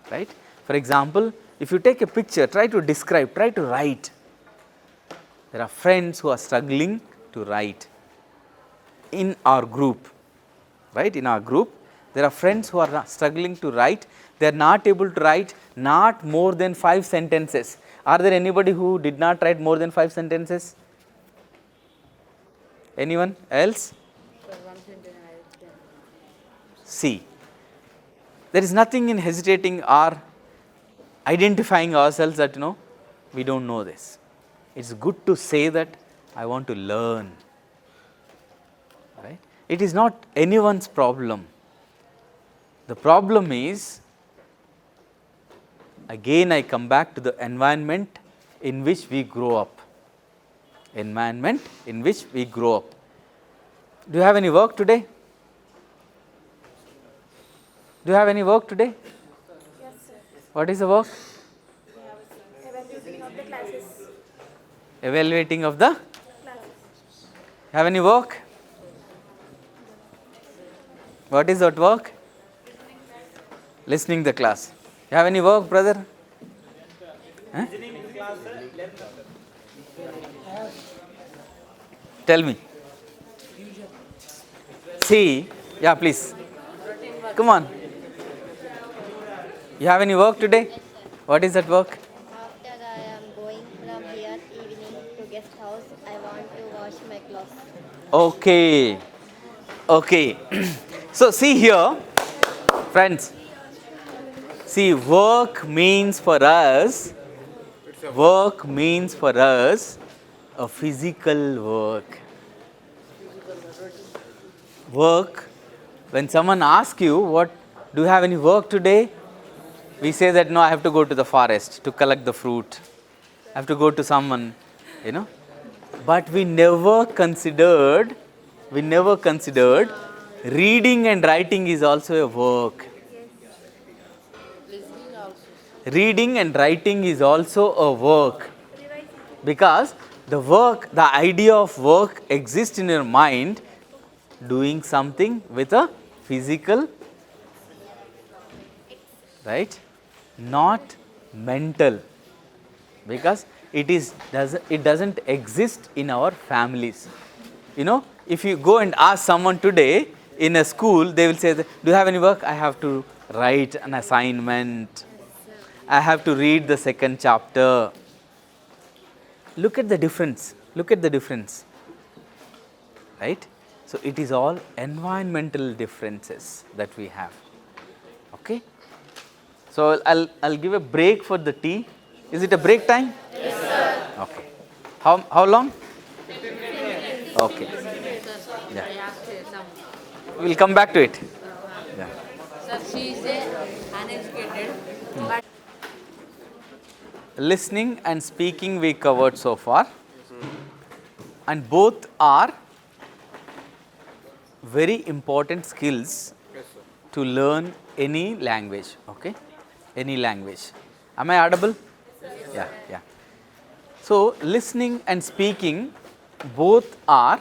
right. For example, if you take a picture, try to describe, try to write. There are friends who are struggling to write in our group, right. In our group, there are friends who are struggling to write. They are not able to write not more than 5 sentences. Are there anybody who did not write more than 5 sentences? Anyone else? See, there is nothing in hesitating or identifying ourselves that we do not know this. It is good to say that I want to learn, right. It is not anyone's problem. The problem is, again I come back to the environment in which we grow up. Environment in which we grow up. Do you have any work today? Do you have any work today? Yes, sir. What is the work? Evaluating of the classes. Evaluating of the have any work? What is that work? Listening the class. You have any work, brother? Huh? Tell me. See, yeah, please. Come on. You have any work today? What is that work? After I am going from here evening to guest house, I want to wash my clothes. Okay. Okay. So, see here, friends. See, work means for us a physical work. Work, when someone asks you, what, do you have any work today? We say that no, I have to go to the forest to collect the fruit. I have to go to someone, But we never considered reading and writing is also a work. Reading and writing is also a work, because the idea of work exists in your mind, doing something with a physical, right, not mental, because it doesn't exist in our families. If you go and ask someone today in a school, they will say, do you have any work? I have to write an assignment. I have to read the second chapter. Look at the difference. Right? So, it is all environmental differences that we have. Okay? So, I'll give a break for the tea. Is it a break time? Yes, sir. Okay. How long? 15 minutes. Okay. Yeah. We'll come back to it. Yeah. Sir, she is uneducated, but Listening and speaking we covered so far, and both are very important skills to learn any language. Okay, any language. Am I audible? Yeah. So, listening and speaking both are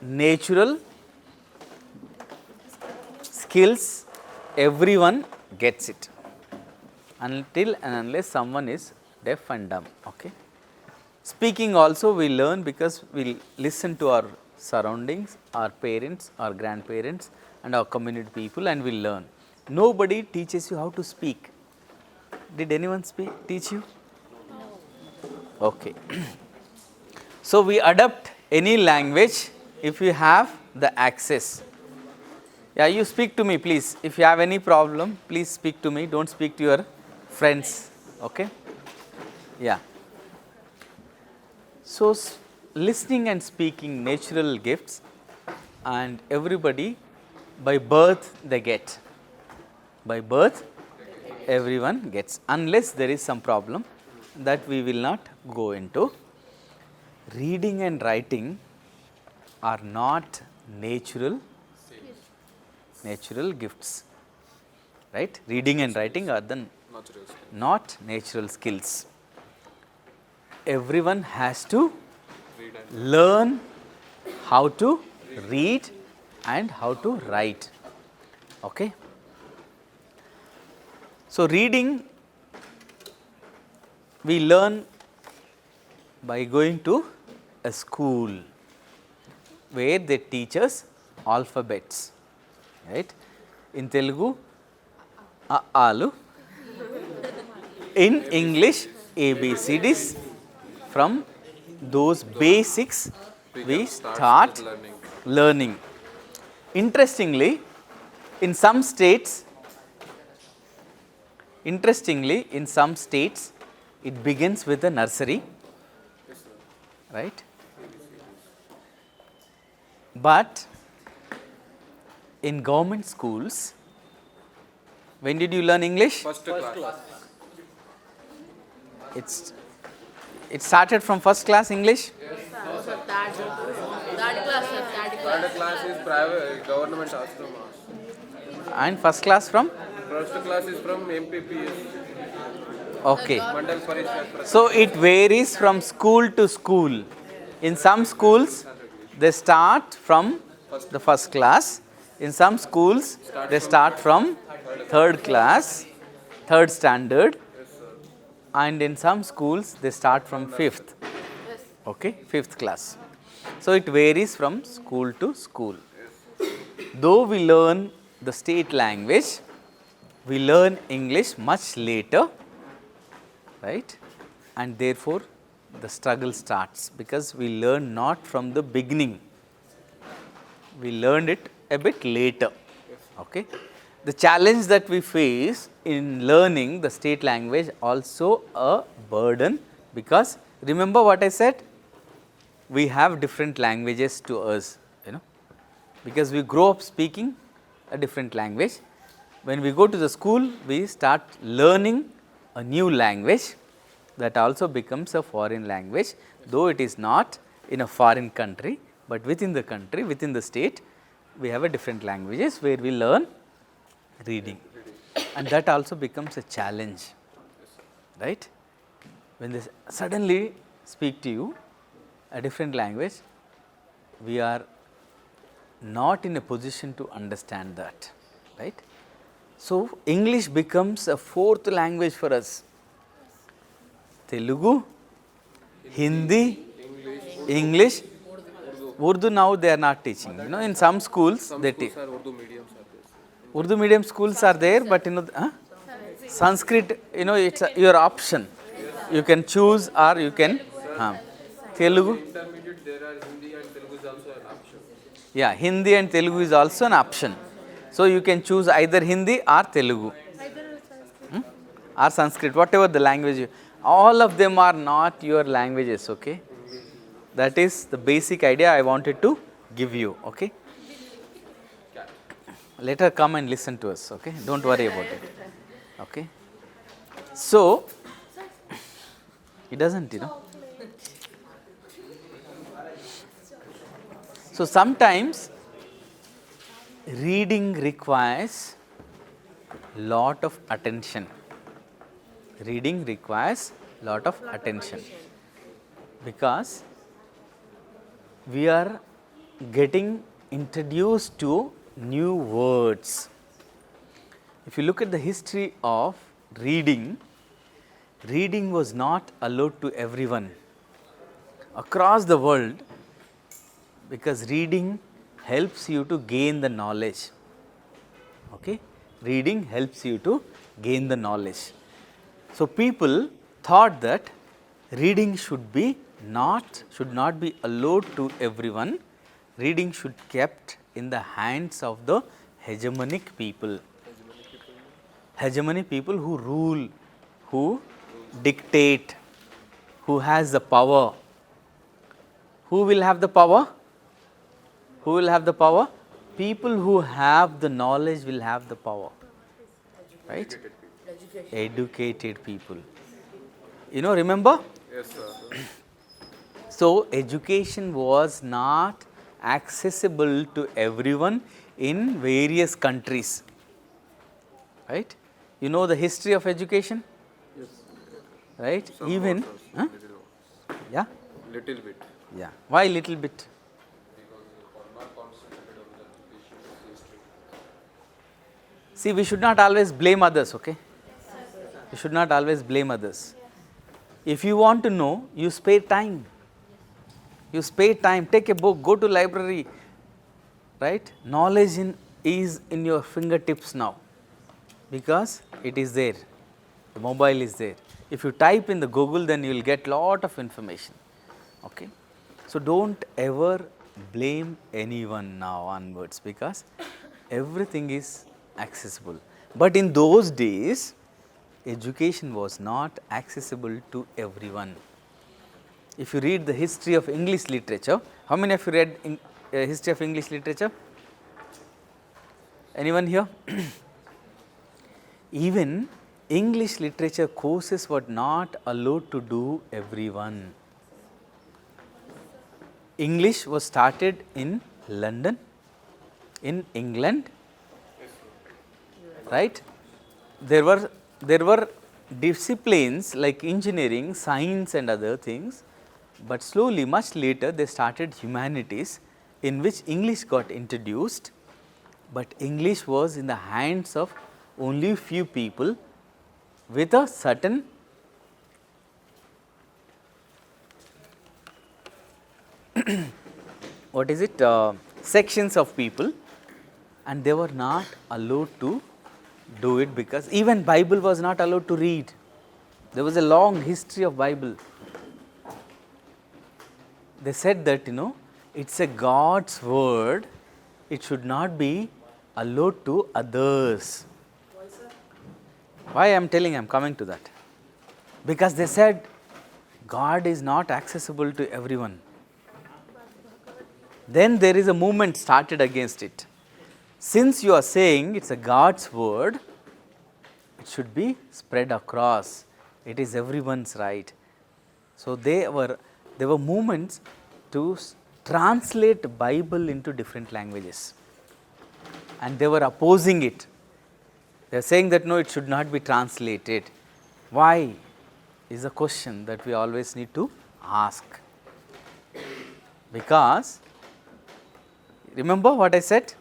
natural skills. Everyone gets it, until and unless someone is deaf and dumb. Okay. Speaking also we learn because we listen to our surroundings, our parents, our grandparents and our community people, and we learn. Nobody teaches you how to speak. Did anyone teach you? No. Okay. So, we adapt any language if you have the access. Yeah, you speak to me please. If you have any problem, please speak to me. Don't speak to your friends. Okay. Yeah. So, listening and speaking natural gifts, and everybody by birth they get. By birth everyone gets, unless there is some problem that we will not go into. Reading and writing are not natural gifts, right? Reading and writing are not natural skills. Everyone has to learn how to read and how to write. Okay. So, reading we learn by going to a school where they teach us alphabets, right. In Telugu, Alu. In English, ABCDs. From those basics we start learning. Interestingly, in some states, it begins with a nursery, right. But in government schools, when did you learn English? First class. It started from first class English. Third class, sir. Third class is private government ashramas. And first class from? First class is from MPPS. Okay. Mandal Parishad. So, it varies from school to school. In some schools, they start from the first class. In some schools, they start from third class, third standard. And in some schools, they start from fifth. Okay, fifth class. So, it varies from school to school. Though we learn the state language, we learn English much later, right, and therefore, the struggle starts because we learn not from the beginning, we learned it a bit later. Okay. The challenge that we face in learning the state language also a burden, because remember what I said, we have different languages to us, because we grow up speaking a different language. When we go to the school, we start learning a new language that also becomes a foreign language, though it is not in a foreign country, but within the country, within the state, we have a different languages where we learn reading, and that also becomes a challenge, right. When they suddenly speak to you a different language, we are not in a position to understand that, right. So, English becomes a fourth language for us. Telugu, Hindi, English, Urdu now they are not teaching. In some schools they teach. Urdu medium schools are there, but Sanskrit, it's your option. You can choose or you can. Telugu. Intermediate there are Hindi and Telugu is also an option. Yeah, Hindi and Telugu is also an option. So, you can choose either Hindi or Telugu. Or Sanskrit, whatever the language. All of them are not your languages, okay. That is the basic idea I wanted to give you, okay. Let her come and listen to us, okay. Don't worry about it, okay. So, he doesn't, So, sometimes reading requires lot of attention. Reading requires lot of attention, because we are getting introduced to new words. If you look at the history of reading, reading was not allowed to everyone across the world, because reading helps you to gain the knowledge. Okay? Reading helps you to gain the knowledge. So, people thought that reading should not be allowed to everyone. Reading should kept in the hands of the hegemonic people. Hegemonic people who rule, who dictate, who has the power. Who will have the power? Who will have the power? People who have the knowledge will have the power, right? Educated people. Remember? Yes, sir. So, education was not accessible to everyone in various countries, right? You know the history of education? Yes. Right? Some Even, more, sir. yeah? Little bit. Yeah. Why little bit? See, we should not always blame others, okay? You should not always blame others. If you want to know, you spare time. You spare time, take a book, go to library, right? Knowledge is in your fingertips now because it is there. The mobile is there. If you type in the Google, then you will get lot of information, okay? So, don't ever blame anyone now onwards because everything is accessible. But in those days, education was not accessible to everyone. If you read the history of English literature, how many of you read history of English literature? Anyone here? Even English literature courses were not allowed to do everyone. English was started in London, in England, right? There were disciplines like engineering, science and other things, but slowly much later they started humanities in which English got introduced, but English was in the hands of only few people with a certain what is it sections of people, and they were not allowed to do it because even Bible was not allowed to read. There was a long history of Bible. They said that it's a God's word, it should not be allowed to others. Why I am telling, I am coming to that. Because they said God is not accessible to everyone. Then there is a movement started against it. Since you are saying it's a God's word, it should be spread across. It is everyone's right. So there were movements to translate Bible into different languages, and they were opposing it. They are saying that no, it should not be translated. Why is a question that we always need to ask. Because remember what I said?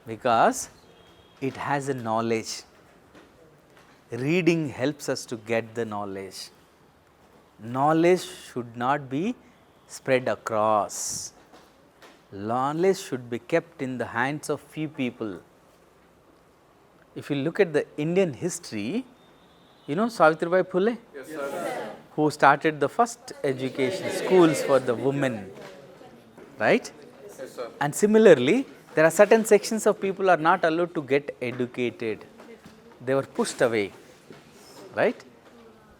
Because it has a knowledge. Reading helps us to get the knowledge. Knowledge should not be spread across. Knowledge should be kept in the hands of few people. If you look at the Indian history, Savitribai Phule? Yes, sir. Who started the first education schools for the women, right? Yes, sir. And similarly, there are certain sections of people are not allowed to get educated. They were pushed away, right?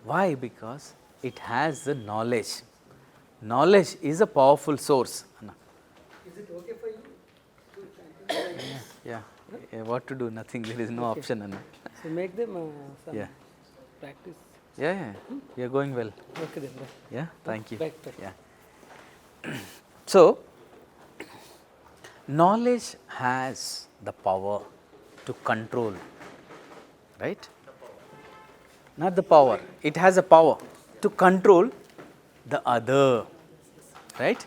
Why? Because it has the knowledge. Knowledge is a powerful source. Is it okay for you? Yeah. What to do? Nothing. There is no option, Anna. So make them some Yeah. practice. Yeah. You are going well. Okay then. Bye. Yeah. Thank you. Back. Yeah. So, knowledge has the power to control, right? Not the power. It has a power to control the other, right?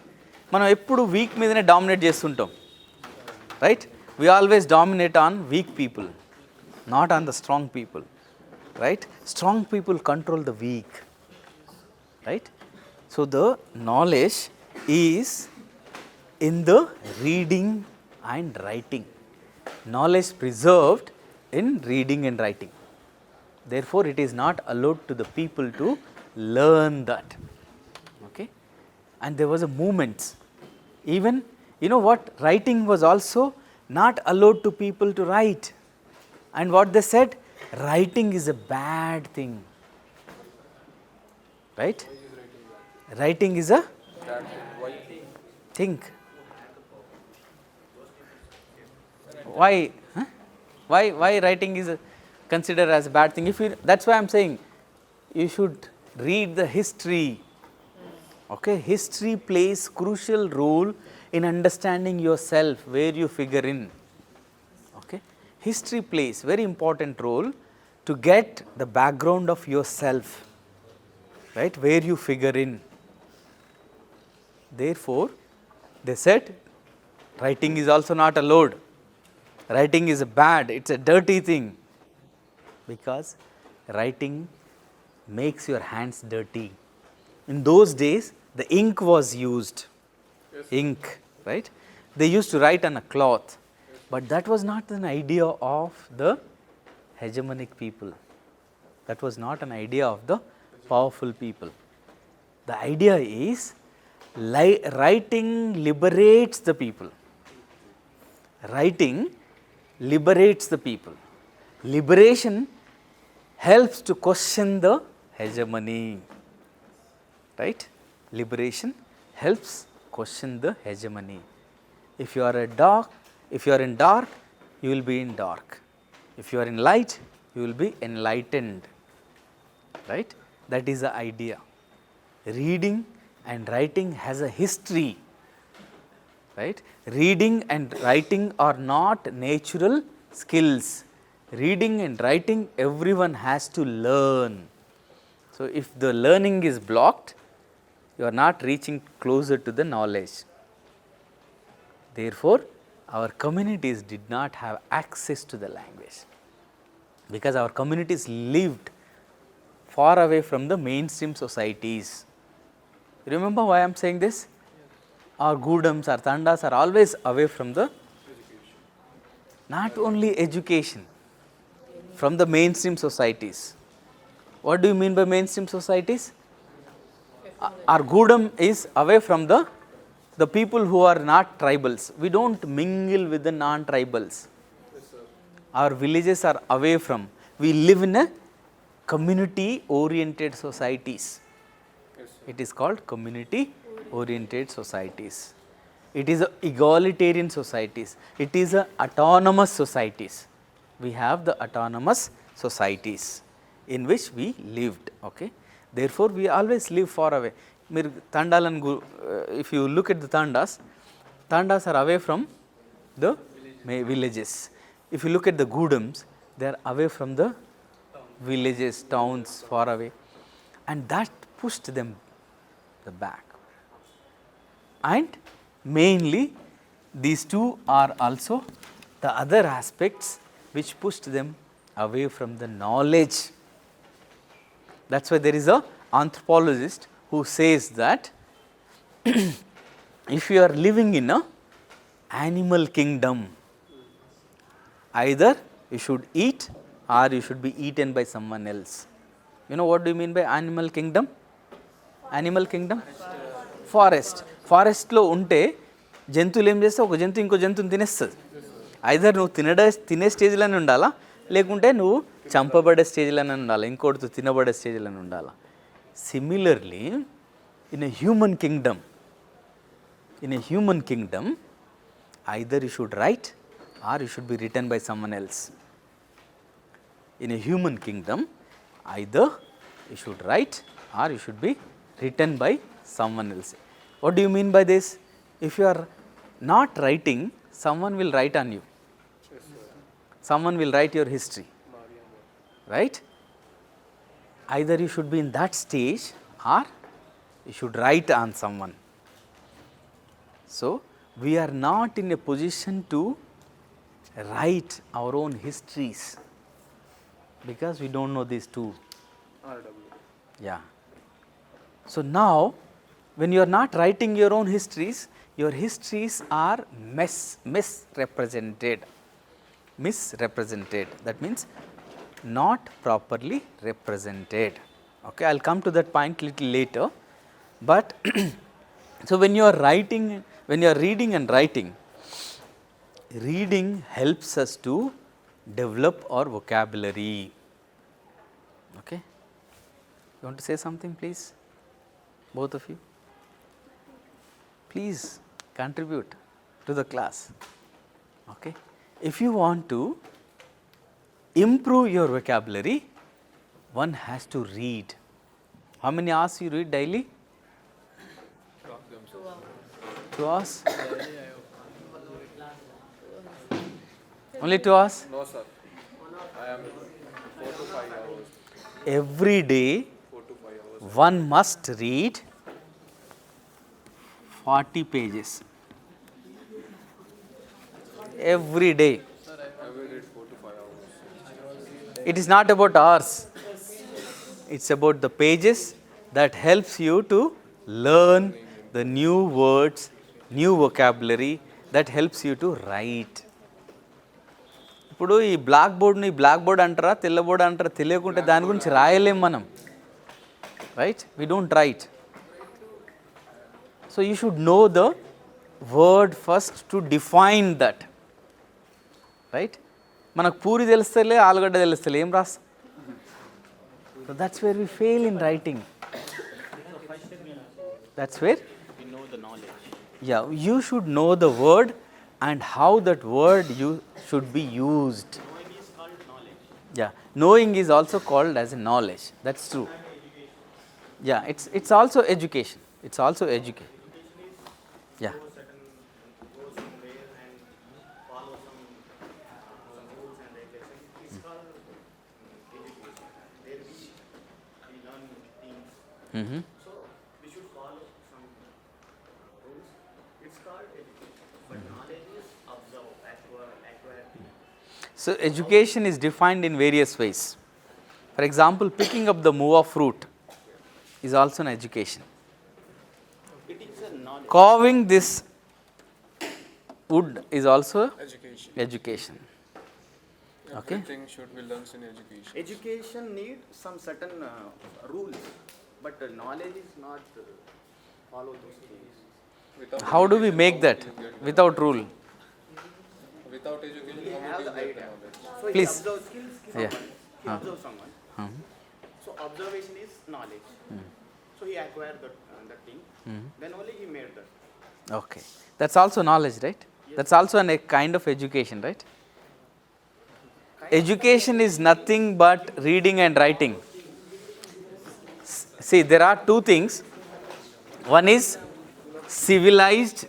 మనం ఎప్పుడు week మీదనే dominate చేస్తుంటాం, right? We always dominate on weak people, not on the strong people, right? Strong people control the weak, right? So the knowledge is in the reading and writing. Knowledge preserved in reading and writing. Therefore, it is not allowed to the people to learn that. Okay? And there was a movement. Even, writing was also not allowed to people to write. And what they said, writing is a bad thing. Right? Writing is a think. Why? Huh? Why writing is considered as a bad thing? That's why I am saying you should read the history. Okay, history plays crucial role in understanding yourself, where you figure in. Okay, history plays very important role to get the background of yourself, right? Where you figure in. Therefore, they said writing is also not allowed. Writing is bad, it's a dirty thing, because writing makes your hands dirty. In those days, the ink was used, ink, right? They used to write on a cloth, but that was not an idea of the hegemonic people. That was not an idea of the powerful people. The idea is writing liberates the people. Writing liberates the people. Liberation helps to question the hegemony, right? Liberation helps question the hegemony. If you are in dark, you will be in dark. If you are in light, you will be enlightened, right? That is the idea. Reading and writing has a history, right? Reading and writing are not natural skills. Reading and writing, everyone has to learn. So, if the learning is blocked, you are not reaching closer to the knowledge. Therefore, our communities did not have access to the language, because our communities lived far away from the mainstream societies. Remember why I am saying this? Our gudams, our tandas are always away from the, not only education, from the mainstream societies. What do you mean by mainstream societies? Our gudam is away from the people who are not tribals. We don't mingle with the non-tribals. Our villages are away from. We live in a community-oriented societies. It is called community-oriented societies. It is a egalitarian societies. It is a autonomous societies. We have the autonomous societies in which we lived. Okay. Therefore, we always live far away. If you look at the tandas are away from the villages. If you look at the gudams, they are away from the villages, towns, far away, and that pushed them the back. And mainly these two are also the other aspects which pushed them away from the knowledge. That is why there is a anthropologist who says that if you are living in a animal kingdom, either you should eat or you should be eaten by someone else. You know what do you mean by animal kingdom? Animal kingdom? Forest. Forest లో ఉంటే జంతువులు ఏం చేస్తే ఒక జంతువు ఇంకో జంతువుని తినేస్తుంది. ఐదర్ నువ్వు తినే స్టేజ్లోనే ఉండాలా, లేకుంటే నువ్వు చంపబడే స్టేజ్లోనే ఉండాలి, ఇంకోటితో తినబడే స్టేజ్లోనే ఉండాలా. Similarly in a human kingdom, either you should write or you should be written by someone else. In a human kingdom, either you should write or you should be written by someone else. What do you mean by this? If you are not writing, someone will write on you. Someone will write your history, right? Either you should be in that stage or you should write on someone. So, we are not in a position to write our own histories, because we do not know these two. Yeah. So, now when you are not writing your own histories, your histories are misrepresented. That means not properly represented. Okay, I will come to that point little later. But so when you are writing, when you are reading and writing, reading helps us to develop our vocabulary. Okay. You want to say something, please? Both of you? Please contribute to the class. Okay. If you want to improve your vocabulary, one has to read. How many hours you read daily? 2 hours? Only 2 hours? No, sir. I am 4 to 5 hours. Every day, 4 to 5 hours. one must read 40 pages every day. I will read 4 to 5 hours. It is not about hours. It's about the pages that helps you to learn the new words, new vocabulary that helps you to write. ఇప్పుడు ఈ black బోర్డ్ని black board అంటారా తెల్ల board అంటారా తెలియకుంటే దాని గురించి రాయలేం మనం, right? We don't write. So you should know the word first to define that, right? మనకు పూరి తెలుస్తలే ఆలుగడ్డ తెలుస్తలే ఏం రాస్తాం? So that's where we fail in writing. That's where yeah, you should know the word and how that word you should be used. Yeah, knowing is also called as a knowledge. That's true. Yeah, it's also education. It's also education. Yeah. Mm-hmm. So education is defined in various ways. For example, picking up the move of fruit is also an education. Carving this wood is also education. Okay. Everything should be learned in education. Education needs some certain rules, but knowledge is not follow those things. Without How do we education, make how that will you get without rule? Without education, He how have will the you get the idea. knowledge? So Please. he observes someone. Yeah. He observes someone. So observation is knowledge. So he acquired that thing. Then only he made that. Okay. That's also knowledge, right? That's also a kind of education, right? Education is nothing but reading and writing. See, there are two things. One is civilized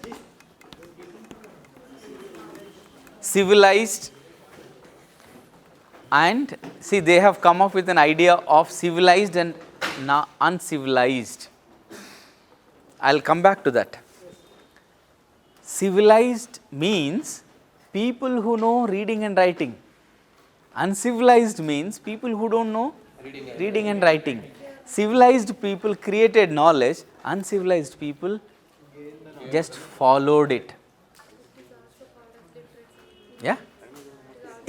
and see, they have come up with an idea of civilized and uncivilized. I'll come back to that. Civilized means people who know reading and writing. Uncivilized means people who don't know reading and writing. Civilized people created knowledge, uncivilized people just followed it. Yeah?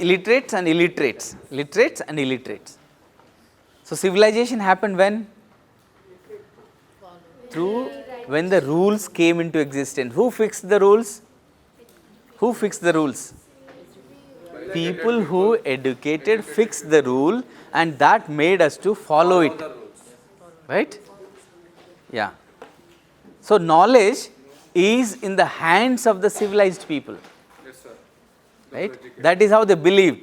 Illiterates and illiterates. Literates and illiterates. So civilization happened when? When the rules came into existence. Who fixed the rules? Who fixed the rules? People who educated fixed the rule, and that made us to follow it. Right? Yeah. So knowledge is in the hands of the civilized people. Yes, sir. Right? That is how they believed.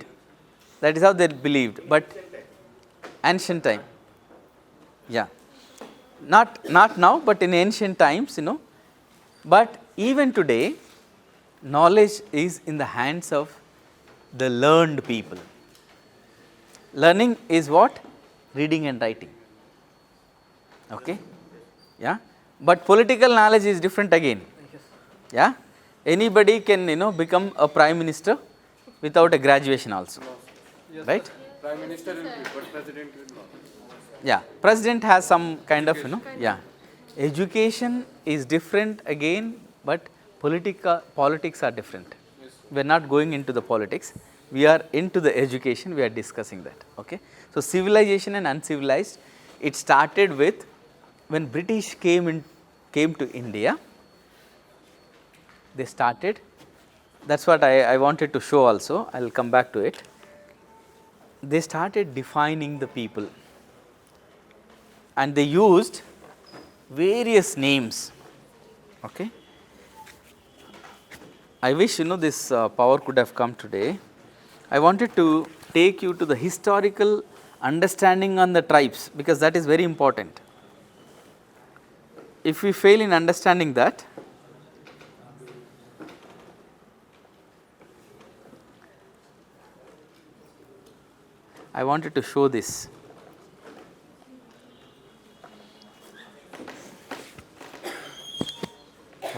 That is how they believed. But ancient time. Yeah. Not now, but in ancient times, But even today, knowledge is in the hands of the learned people. Learning is what? Reading and writing. Okay? Yeah? But political knowledge is different again. Yeah? Anybody can, become a prime minister without a graduation also. Right? Prime Minister will be, but President will not. Yeah, president has some kind of, yeah. Education is different again, but politics are different. We are not going into the politics. We are into the education. We are discussing that. Okay. So civilization and uncivilized. It started with when British came to India. They started. That's what I wanted to show also. I will come back to it. They started defining the people. And they used various names. Okay. I wish this power could have come today. I wanted to take you to the historical understanding on the tribes, because that is very important. If we fail in understanding that, I wanted to show this.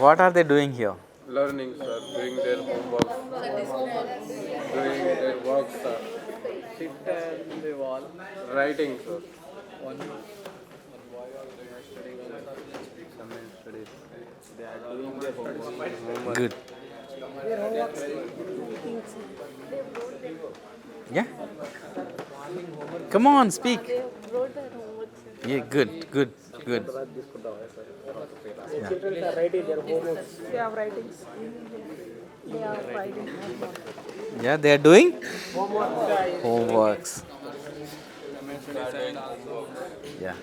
What are they doing here? Learning, sir, doing their homework, doing their work, sir. Sit on the wall, writing, sir. One boy is studying, some is studying. They are doing their homework. Good. Yeah. Come on, speak. Yeah, good, good, good. Children are writing their homework. They have writings. They are writing. Yeah, they are doing homeworks. Yeah.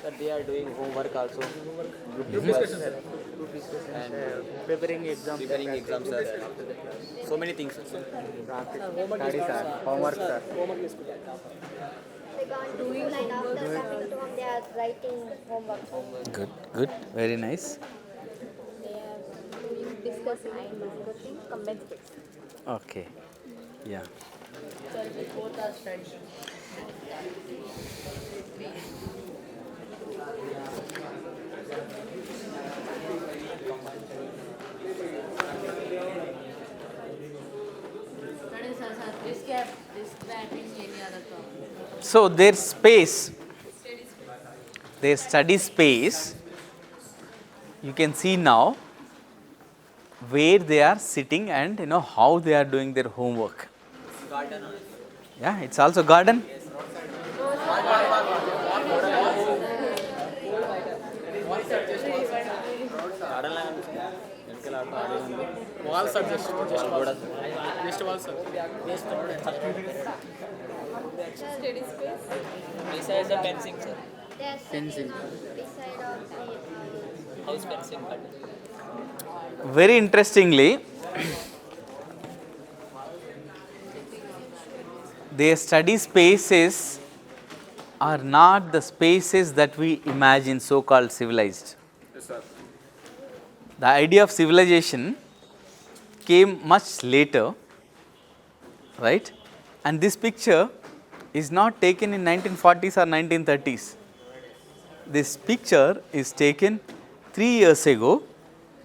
That they are doing homework also. Group discussion and preparing exams. Preparing exams, sir. So many things. Study, sir. Homework, sir. Homework is They gone to school and after coming to home they are writing homework. Good, good. Very nice. They are doing discussing and discussing combined space. Okay. Yeah. Both are studying. So their space, their study space, you can see now where they are sitting and how they are doing their homework. Yeah, it's also garden. walls are just walls. Just walls, sir. Study space. Besides the fencing, sir. They are sitting beside of the House fencing. Very interestingly, their study spaces are not the spaces that we imagine, so called civilized. Yes, sir. The idea of civilization came much later, right? And this picture is not taken in 1940s or 1930s. This picture is taken 3 years ago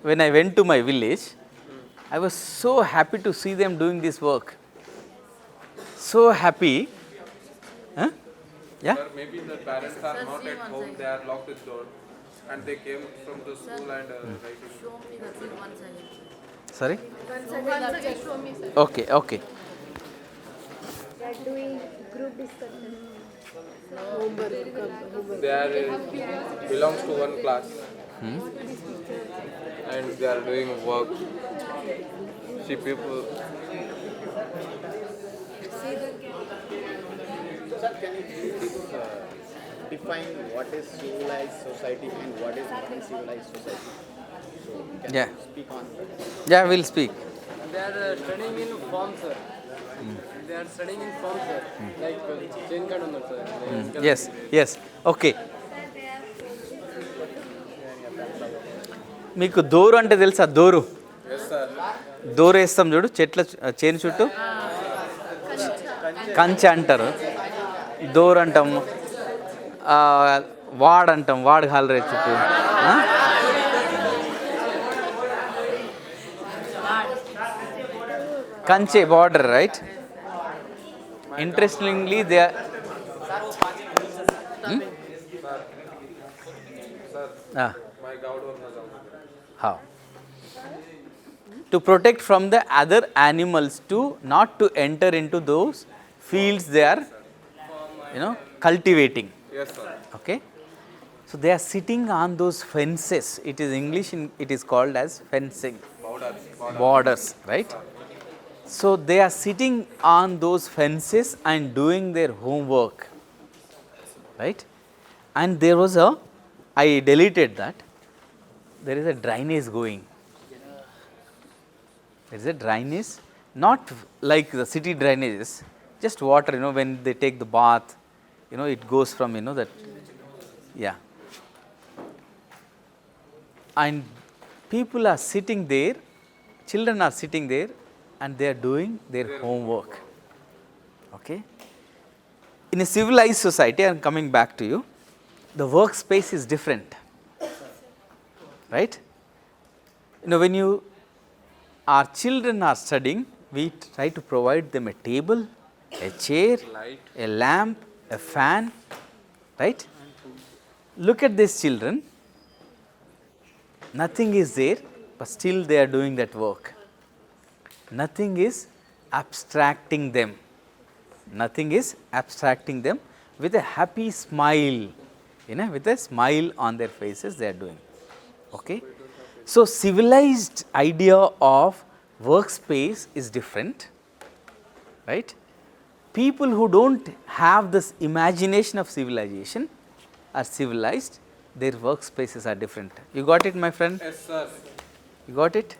when I went to my village. I was so happy to see them doing this work. So happy. Huh? Yeah? Sir, maybe the parents are not at home, they are locked the door and they came from the school and writing. Show me the thing once again. Sorry? Once again, show me, sir. Okay, okay. they are doing group discussion. They are belongs to one class and they are doing work. See people. Sir, can you please define what is civilized society and what is uncivilized society? So, can Yeah. you speak on that? Yeah, we'll speak. They are studying in form, sir. They are studying in form, sir. Like chain card on sir. Yes, yes. Okay. మీకు దోరు అంటే తెలుసా? దోరు Yes, sir. దోరు వేస్తాం చూడు చెట్ల చేను చుట్టూ, కంచె అంటారు, దోరు అంటాం, వాడ్ అంటాం, వాడ్ హాలరే చుట్టూ. కంచె border, right? Interestingly, they are. Ah. My God was How? To protect from the other animals, to not to enter into those fields they are, cultivating. Yes, sir. Okay. So they are sitting on those fences. It is English. It is called as fencing. Borders, right? So they are sitting on those fences and doing their homework, right? And there was I deleted that. There is a drainage going. There is a drainage, not like the city drainages, just water, when they take the bath, it goes from, that, yeah. And people are sitting there, children are sitting there, and they are doing their homework. Okay. In a civilized society, I am coming back to you. the workspace is different, right? When our children are studying, we try to provide them a table, a chair, a lamp, a fan, right? Look at these children, nothing is there, but still they are doing that work. Nothing is abstracting them. Nothing is abstracting them. With a happy smile, with a smile on their faces, they are doing. Okay. So, civilized idea of workspace is different, right? People who don't have this imagination of civilization are civilized, their workspaces are different. You got it, my friend? Yes, sir. You got it?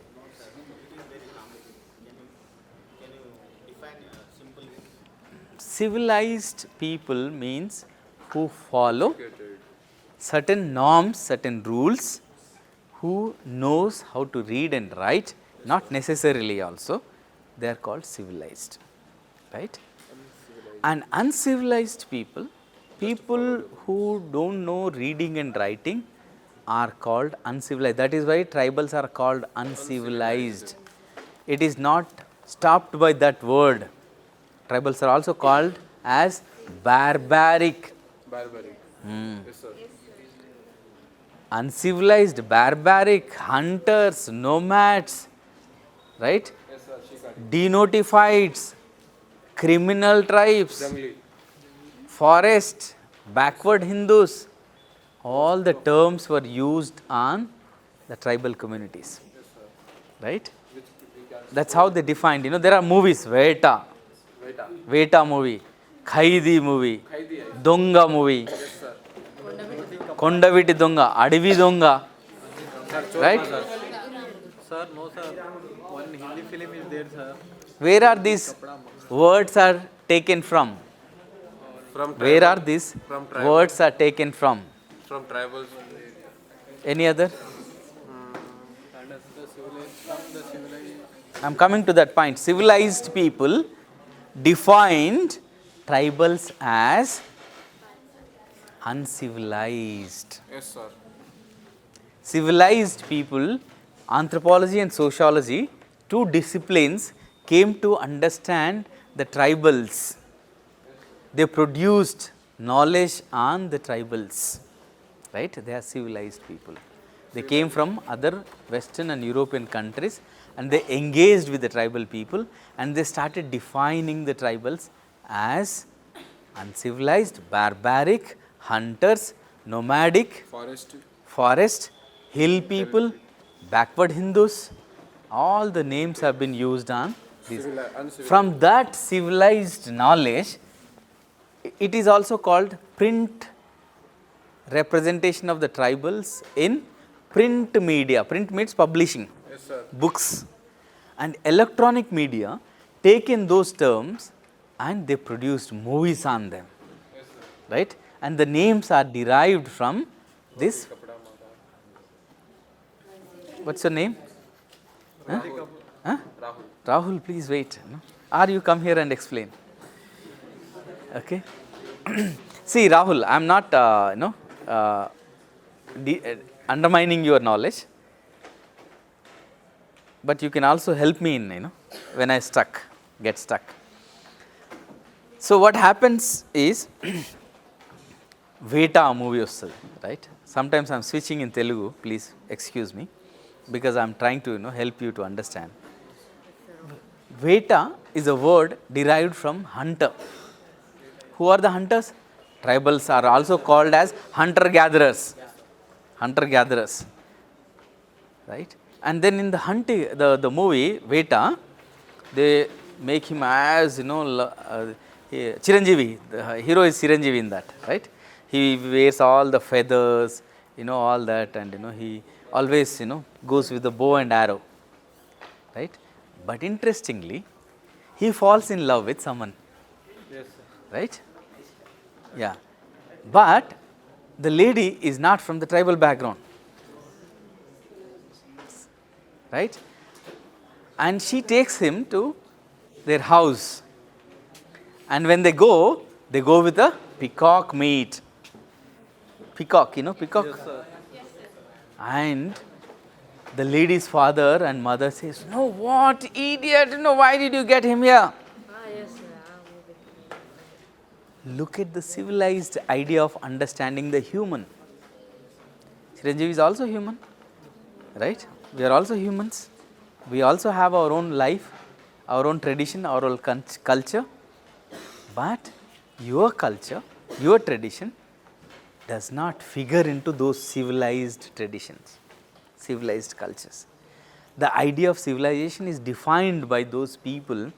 Civilized people means who follow certain norms, certain rules, who knows how to read and write, not necessarily also, they are called civilized, right? And uncivilized people, people who don't know reading and writing are called uncivilized. That is why tribals are called uncivilized. It is not stopped by that word. Tribals are also called as barbaric. Barbaric. Yes, sir. Uncivilized, barbaric, hunters, nomads, right? Yes, sir. Denotifieds, criminal tribes, Jungli. forest, backward Hindus, all the terms were used on the tribal communities, right? That's how they defined. There are movies, Veta movie, Khaidi movie, Donga movie, Kondaviti Donga, Adivi Donga, right? Sir, no, sir. One Hindi film is there, sir. Where are these words are taken from? From Where are these words are taken from? From tribals. Any other? I am coming to that point. Civilized people defined tribals as uncivilized. Yes, sir. Civilized people, anthropology and sociology, two disciplines came to understand the tribals. They produced knowledge on the tribals, right? They are civilized people. They came from other Western and European countries and they engaged with the tribal people and they started defining the tribals as uncivilized, barbaric, hunters, nomadic, forest, hill people, backward Hindus, all the names have been used on these. From that civilized knowledge, it is also called print representation of the tribals in print media. Print means publishing, books, and electronic media take in those terms and they produced movies on them, right? And the names are derived from this. What's your name? Huh? Rahul, please wait. No? Or you come here and explain. Okay. See, Rahul, I am not, undermining your knowledge, but you can also help me in, when I get stuck. So what happens is, Veta movie vastadi, right? Sometimes I am switching in Telugu, please excuse me, because I am trying to, help you to understand. Veta is a word derived from hunter. Who are the hunters? Tribals are also called as hunter-gatherers. Hunter-gatherers, right? And then in the movie Veta, they make him as, Chiranjeevi, the hero is Chiranjeevi in that, right? He wears all the feathers, all that, and, he always, goes with the bow and arrow, right? But interestingly, he falls in love with someone. Yes, sir. Right? Yeah. But the lady is not from the tribal background. Right? And she takes him to their house. And when they go with a peacock meat. peacock, peacock? Yes, sir. And the lady's father and mother says, no, what idiot, why did you get him here? Look at the civilized idea of understanding the human. Chiranjeevi is also human, right? We are also humans. We also have our own life, our own tradition, our own culture. But your culture, your tradition does not figure into those civilized traditions, civilized cultures. The idea of civilization is defined by those people,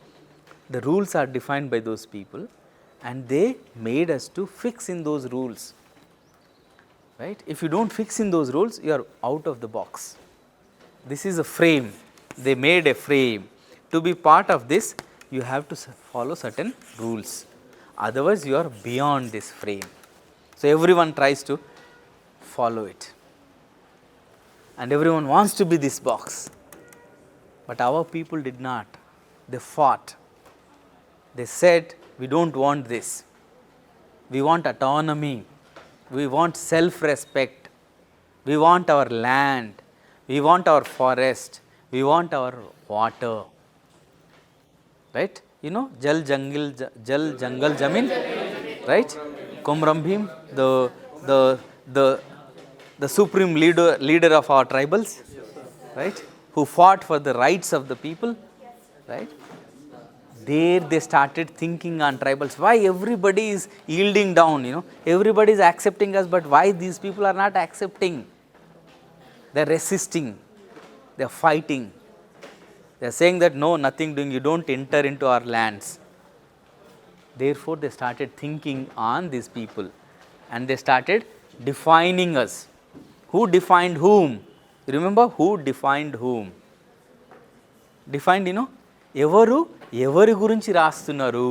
the rules are defined by those people, and they made us to fix in those rules, right? If you do not fix in those rules, you are out of the box. This is a frame, they made a frame. To be part of this, you have to follow certain rules, otherwise you are beyond this frame. So, everyone tries to follow it and everyone wants to be this box, but our people did not. They fought, they said, we do not want this, we want autonomy, we want self-respect, we want our land, we want our forest, we want our water, right? Jal Jangal Jamin, right? Komram Bhim, the supreme leader of our tribals, right? Who fought for the rights of the people, right? There they started thinking on tribals, why everybody is yielding down, everybody is accepting us, but why these people are not accepting? They are resisting, they are fighting, they are saying that no, nothing doing, you do not enter into our lands. Therefore, they started thinking on these people and they started defining us. Who defined whom? Remember, who defined whom? Defined, ఎవరు ఎవరి గురించి రాస్తున్నారు?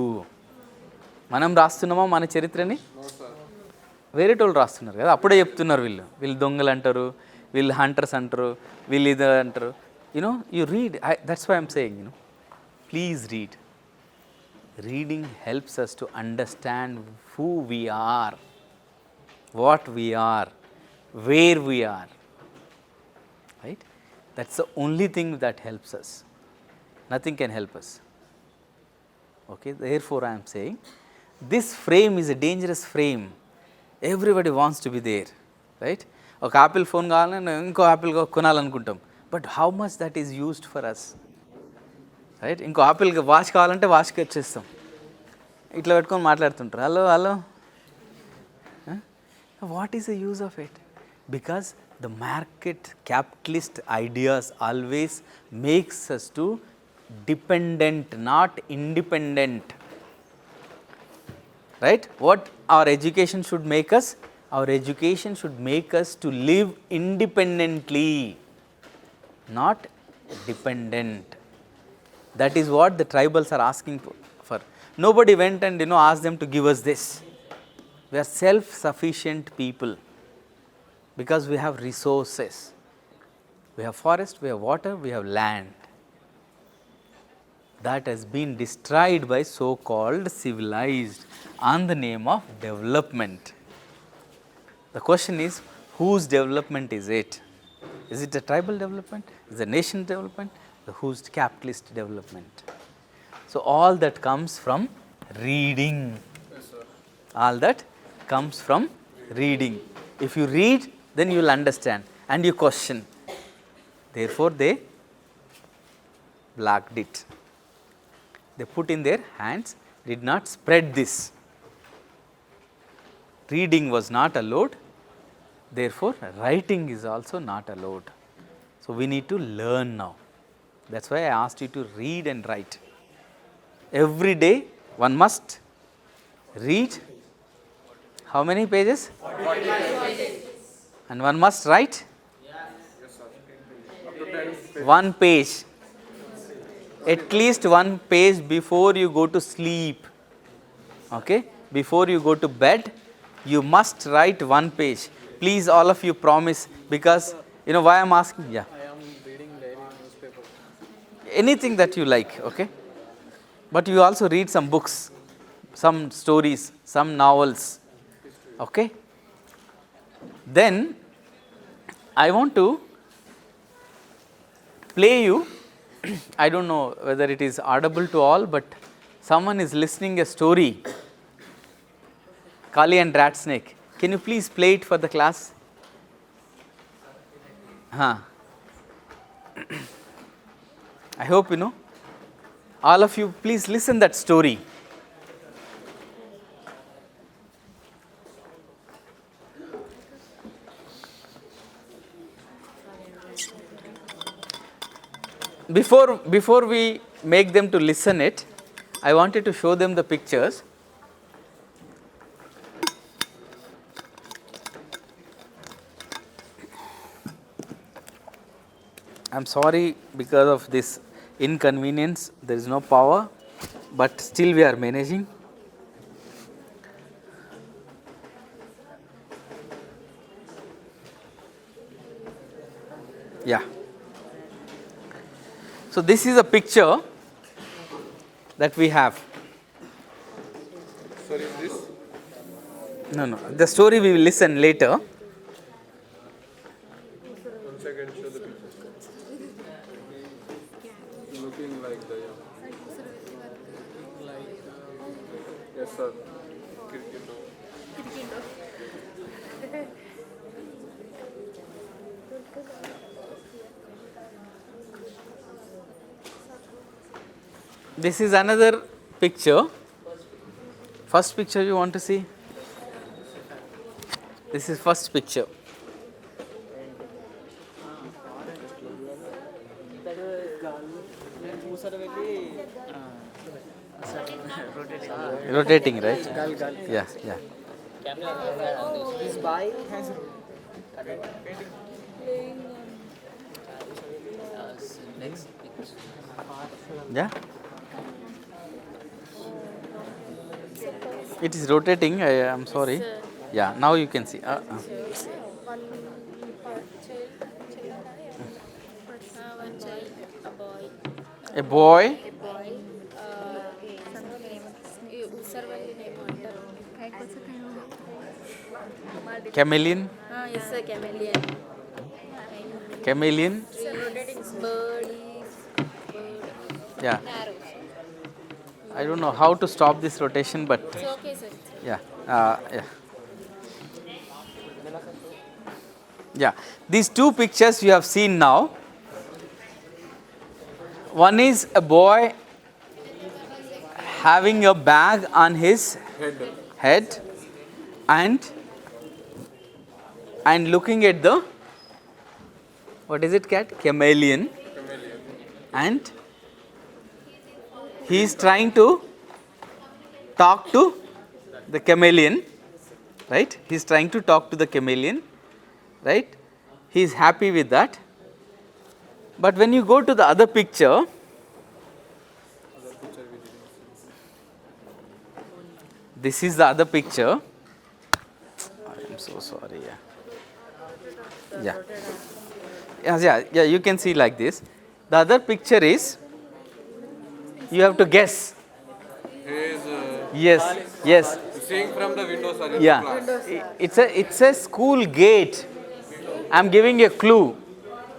మనం రాస్తున్నామా మన చరిత్రని? వేరే వాళ్ళు రాస్తున్నారు కదా, అప్పుడే చెప్తున్నారు వీళ్ళు దొంగలు అంటారు, వీళ్ళు హంటర్స్ అంటారు, వీళ్ళు ఇది అంటారు. You read, that's why I'm saying, please read. Reading helps us to understand who we are, what we are, where we are, right? That's the only thing that helps us. Nothing can help us. Okay, therefore I am saying this frame is a dangerous frame. Everybody wants to be there, right? ఒక Apple phone కావాలని ఇంకో Apple కొనాలనుకుంటాం, but how much that is used for us, right? ఇంకో Apple watch కావాలంటే వాచ్కి వచ్చేస్తాం, ఇట్లా పెట్టుకొని మాట్లాడుతుంటారు, hello hello. What is the use of it? Because the market capitalist ideas always makes us to dependent, not independent, right? What our education should make us? Our education should make us to live independently, not dependent. That is what the tribals are asking for. Nobody went and asked them to give us this. We are self-sufficient people, because we have resources, we have forest, we have water, we have land. That has been destroyed by so-called civilized on the name of development. The question is, whose development is it? Is it a tribal development? Is it a nation development? Whose capitalist development? So, all that comes from reading. Yes, sir. All that comes from reading. If you read, then you will understand and you question. Therefore, they blocked it. They put in their hands, did not spread this. Reading was not allowed, therefore, writing is also not allowed. So, we need to learn now. That is why I asked you to read and write. Every day one must read how many pages? 40. And one must write? One page. At least one page before you go to sleep. Okay? Before you go to bed, you must write one page. Please, all of you promise, because why I am asking? Yeah. I am reading daily newspaper. Anything that you like, okay? But you also read some books, some stories, some novels. Okay? Then I want to play you, I don't know whether it is audible to all, but someone is listening a story, Kali and Rat Snake. Can you please play it for the class? I hope you know. All of you, please listen that story. Before we make them to listen it, I wanted to show them the pictures. I am sorry because of this inconvenience, there is no power, but still we are managing. Yeah. So this is a picture that we have. Sir, is this? No. The story we will listen later. 1 second, show the picture. Looking like the, yes, sir. Cricket. This is another picture. First picture you want to see? This is first picture. Rotating, right? Yeah. This boy has next picture. Yeah. It is rotating. I am sorry. Yeah. Now you can see. One child, one child, a boy. A boy. Chameleon. Yes, sir, chameleon. Chameleon. Bird. Yeah. I don't know how to stop this rotation, but It's okay, sir. yeah. Yeah. These two pictures you have seen now. One is a boy having a bag on his head and looking at the, what is it, cat? Chameleon. And he is trying to talk to the chameleon, right? He is trying to talk to the chameleon, right? He is happy with that. But when you go to the other picture, this is the other picture. I am so sorry. Yeah, you can see like this. The other picture is, you have to guess. He is Yes. seeing from the window, sir. Yeah. It's a school gate. I am giving a clue.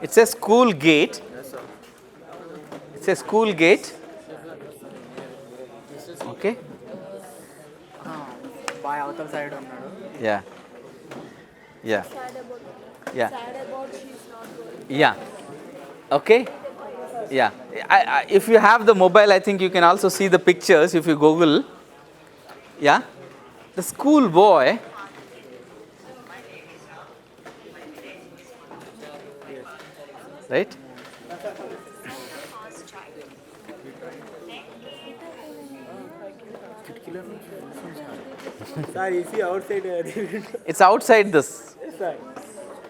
It's a school gate. It's a school gate. Okay. boy outer side unnadu. Yeah. Okay. Yeah. If you have the mobile, I think you can also see the pictures if you Google. Yeah. The school boy. Right. Sir, you see outside the window. It's outside this. Yes, sir.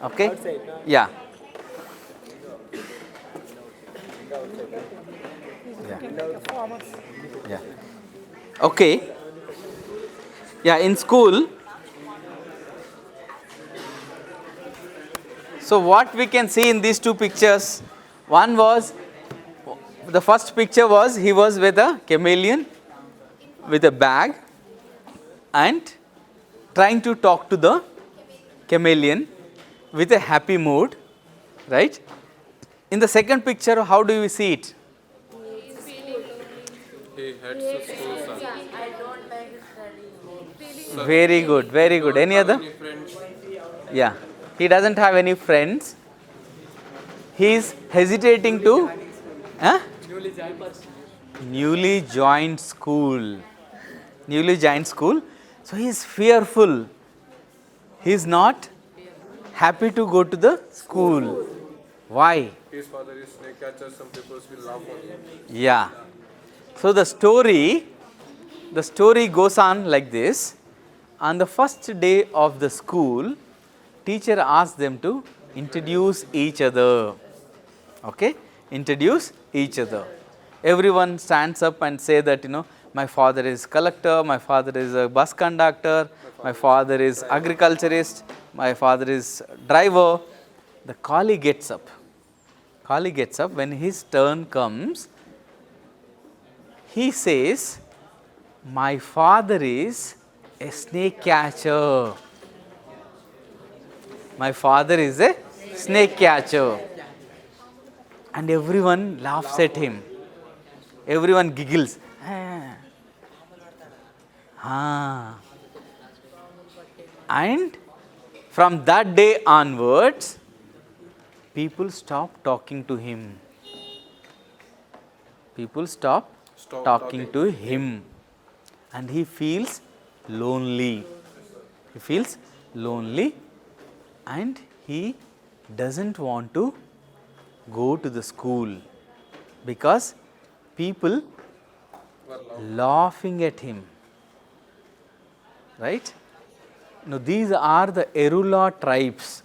Okay. Outside. Yeah. Okay. Yeah, in school. So what we can see in these two pictures, one was, the first picture was he was with a chameleon with a bag and trying to talk to the chameleon with a happy mood, right? In the second picture, how do you see it? He heads to school, sir. Very good, very good. Any other? Any friends? Yeah, he doesn't have any friends. He is hesitating to newly joined school. Newly joined school. So he is fearful. He is not happy to go to the school. Why? His father is snake catcher. Some people will laugh on him. Yeah. So the story goes on like this. On the first day of the school, teacher asked them to introduce each other. Okay? Introduce each other. Everyone stands up and say that, my father is collector, my father is a bus conductor, my father is agriculturist, my father is driver. The collie gets up. Collie gets up. When his turn comes, he says, my father is a snake catcher. My father is a snake catcher. And everyone laughs at him. Everyone giggles. And from that day onwards, people stop talking to him. People stop talking to him. And he feels lonely. He feels lonely and he doesn't want to go to the school because people laughing at him. Right? Now these are the Erula tribes.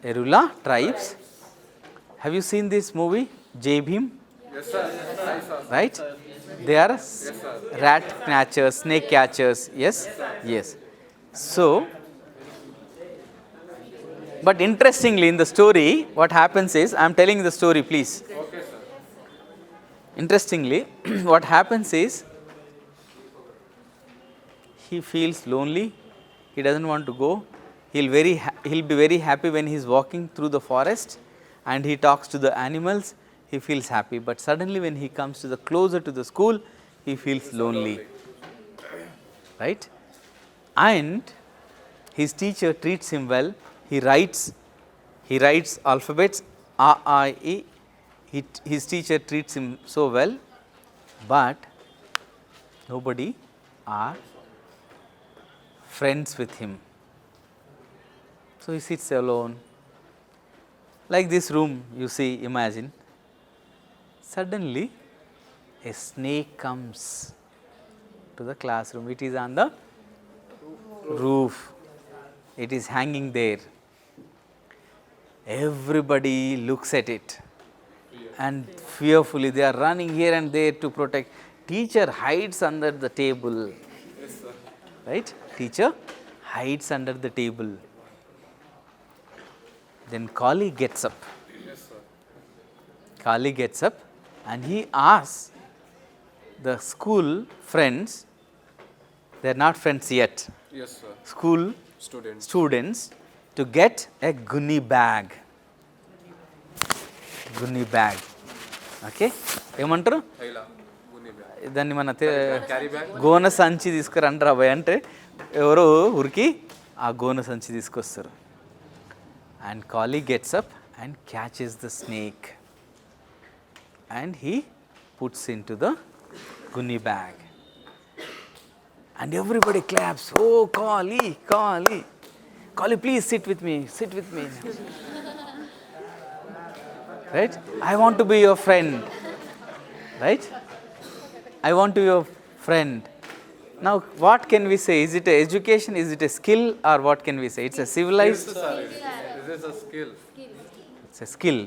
Erula tribes. Have you seen this movie, Jai Bhim? Yes, sir. Right? They are rat catchers, snake catchers. Yes? Yes. So, but interestingly in the story, what happens is, I am telling the story, please. Okay, sir. Interestingly, what happens is, he feels lonely, he doesn't want to go, he'll be very happy when he's walking through the forest and he talks to the animals, he feels happy. But suddenly when he comes to the closer to the school, he feels lonely. Right? And his teacher treats him well. He writes alphabets A, I, E. His teacher treats him so well, but nobody are friends with him. So he sits alone. Like this room, you see, imagine. Suddenly, a snake comes to the classroom. It is on the roof. It is hanging there. Everybody looks at it and fearfully they are running here and there to protect. Teacher hides under the table. Yes, sir. Right? Teacher hides under the table. Then Kali gets up. Yes, sir. Kali gets up and he asks the school friends, they are not friends yet, Yes, sir. school students to get a gunny bag. Gunny bag. Okay? ఏమంటారు Haila. Guni bag. దాన్ని మన Carry bag. Gona సంచి తీసుకురంటారు అబ్బాయి అంటే ఎవరో ఉరికి ఆ గోన సంచి తీసుకొస్తారు. And Kali gets up and catches the snake and he puts into the gunny bag. And everybody claps. Oh, Kali, Kali. Kali, please sit with me. Sit with me. Right? I want to be your friend. Right? I want to be your friend. Now, what can we say? Is it a education? Is it a skill? Or what can we say? It's a civilized. This is a skill. It's a skill.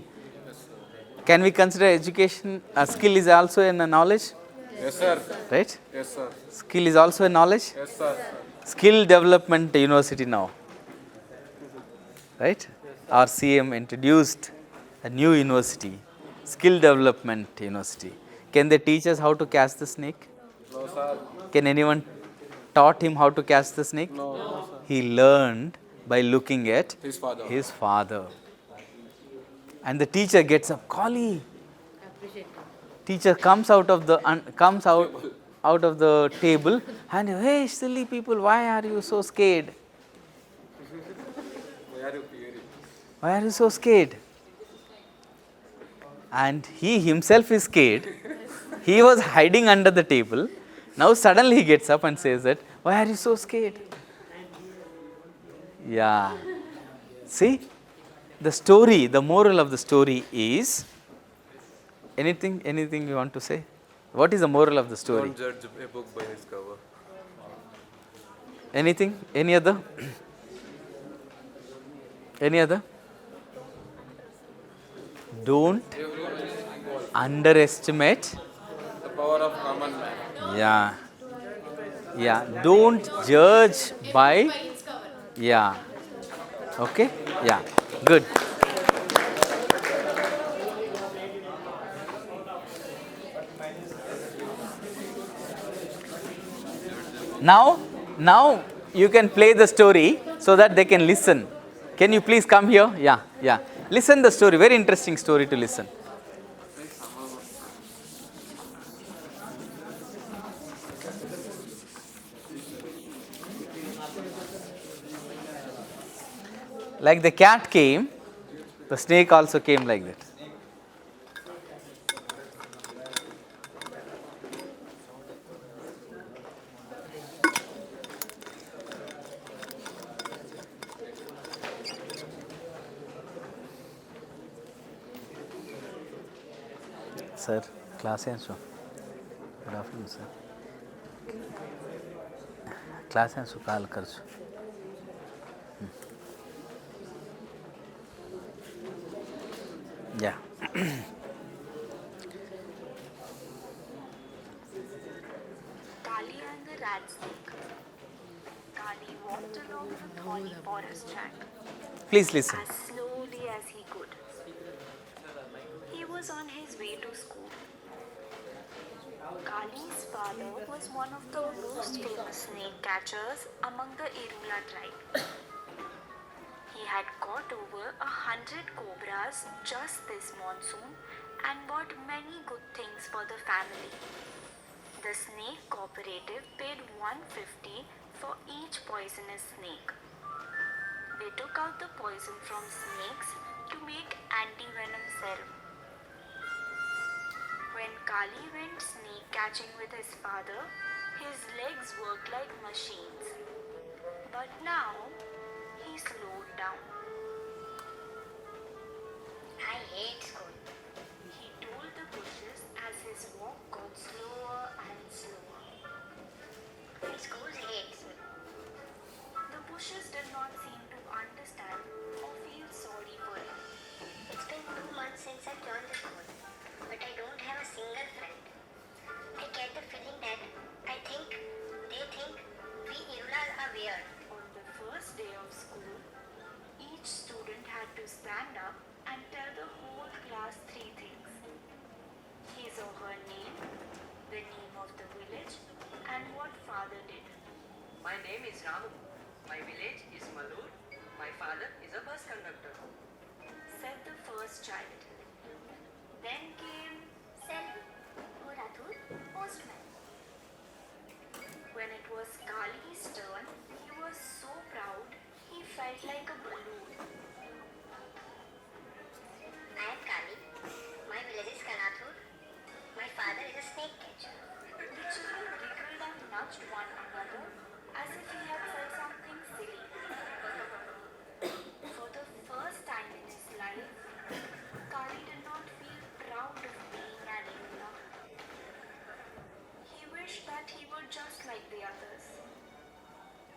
Can we consider education a skill is also a knowledge? Yes, sir. Right? Yes, sir. Skill is also a knowledge. Yes, sir. Skill Development University now. Right? Our CM introduced a new university, Skill Development University. Can they teach us how to catch the snake? No, sir. Can anyone taught him how to catch the snake? No, sir. He learned By looking at his father. And the teacher gets up, Kali. Teacher comes out of the out of the table and, hey, silly people, why are you so scared? Why are you so scared? And he himself is scared. He was hiding under the table. Now suddenly he gets up and says that, why are you so scared? Yeah. See, the story, the moral of the story is, anything you want to say? What is the moral of the story? Don't judge a book by its cover. Anything? Any other? Any other? Don't underestimate The power of common man. Yeah. Yeah. Don't judge by. Yeah. Okay. Yeah. Good. Now you can play the story so that they can listen. Can you please come here? Yeah. Yeah. Listen the story. Very interesting story to listen. Like the cat came, the snake also came like that. Sir, class answer. Good afternoon, sir. Class answer call karchu. Yeah. Kali and the rat snake. Kali walked along the thorny forest track Please listen. as slowly as he could. He was on his way to school. Kali's father was one of the most famous snake catchers among the Irula tribe. He had caught over 100 cobras just this monsoon and bought many good things for the family. The snake cooperative paid $150 for each poisonous snake. They took out the poison from snakes to make anti-venom serum. When Kali went snake catching with his father, his legs worked like machines. But now, he slowed down. I hate school. He told the bushes as his walk got slower and slower. My school hates me. The bushes did not seem to understand or feel sorry for him. It's been 2 months since I joined the school, but I don't have a single friend. I get the feeling that they think we Irulas are weird. On the first day of school, each student had to stand up and tell the whole class 3 things. His or her name, the name of the village, and what father did. My name is Raju. My village is Malur. My father is a bus conductor. Said the first child. Then came Selvi, or Raju, postman. when it was Kali's turn, he was so proud he felt like a balloon. I am Kali. My village is Kanathur. My father is a snake catcher. The children giggled and nudged one another as if he had said something silly. For the first time in his life, Kali did not feel proud of being an Irula. He wished that he were just like the others.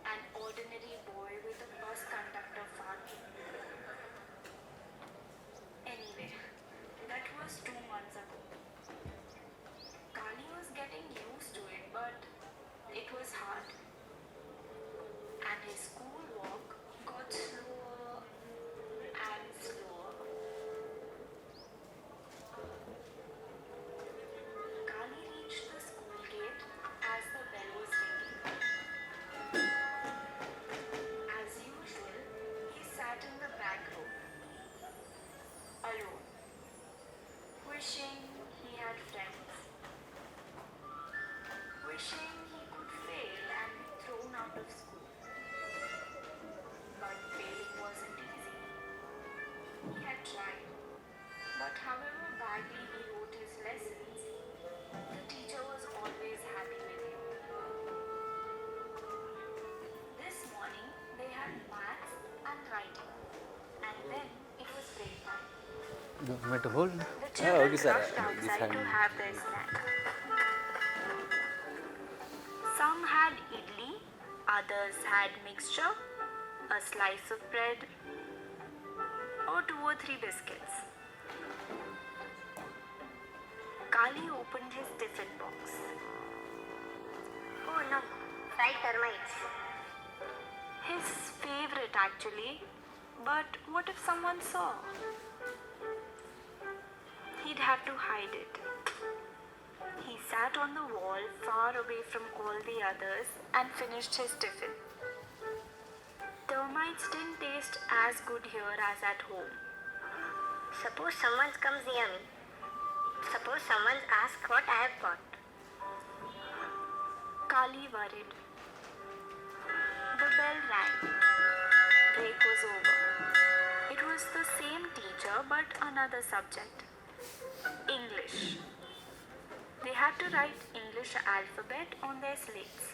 An ordinary boy with a bus conductor father. Anyway, that was 2 months ago. Kali was getting used to it, but it was hard. And his school walk got slower and slower. Kali reached the school gate as the bell was ringing. As usual, But however badly he wrote his lessons, the teacher was always happy with him. This morning they had maths and writing, and then it was break time. You want me to hold? The children okay, sir. rushed outside to have their snack. Some had idli, others had mixture, a slice of bread, or 2 or 3 biscuits. Kali opened his tiffin box. Oh no, fried termites. His favorite actually, but what if someone saw? He'd have to hide it. He sat on the wall far away from all the others and finished his tiffin. Termites didn't taste as good here as at home. Suppose someone comes near me. Suppose someone asks what I have got. Kali worried. The bell rang. Break was over. It was the same teacher but another subject. English. They had to write English alphabet on their slates.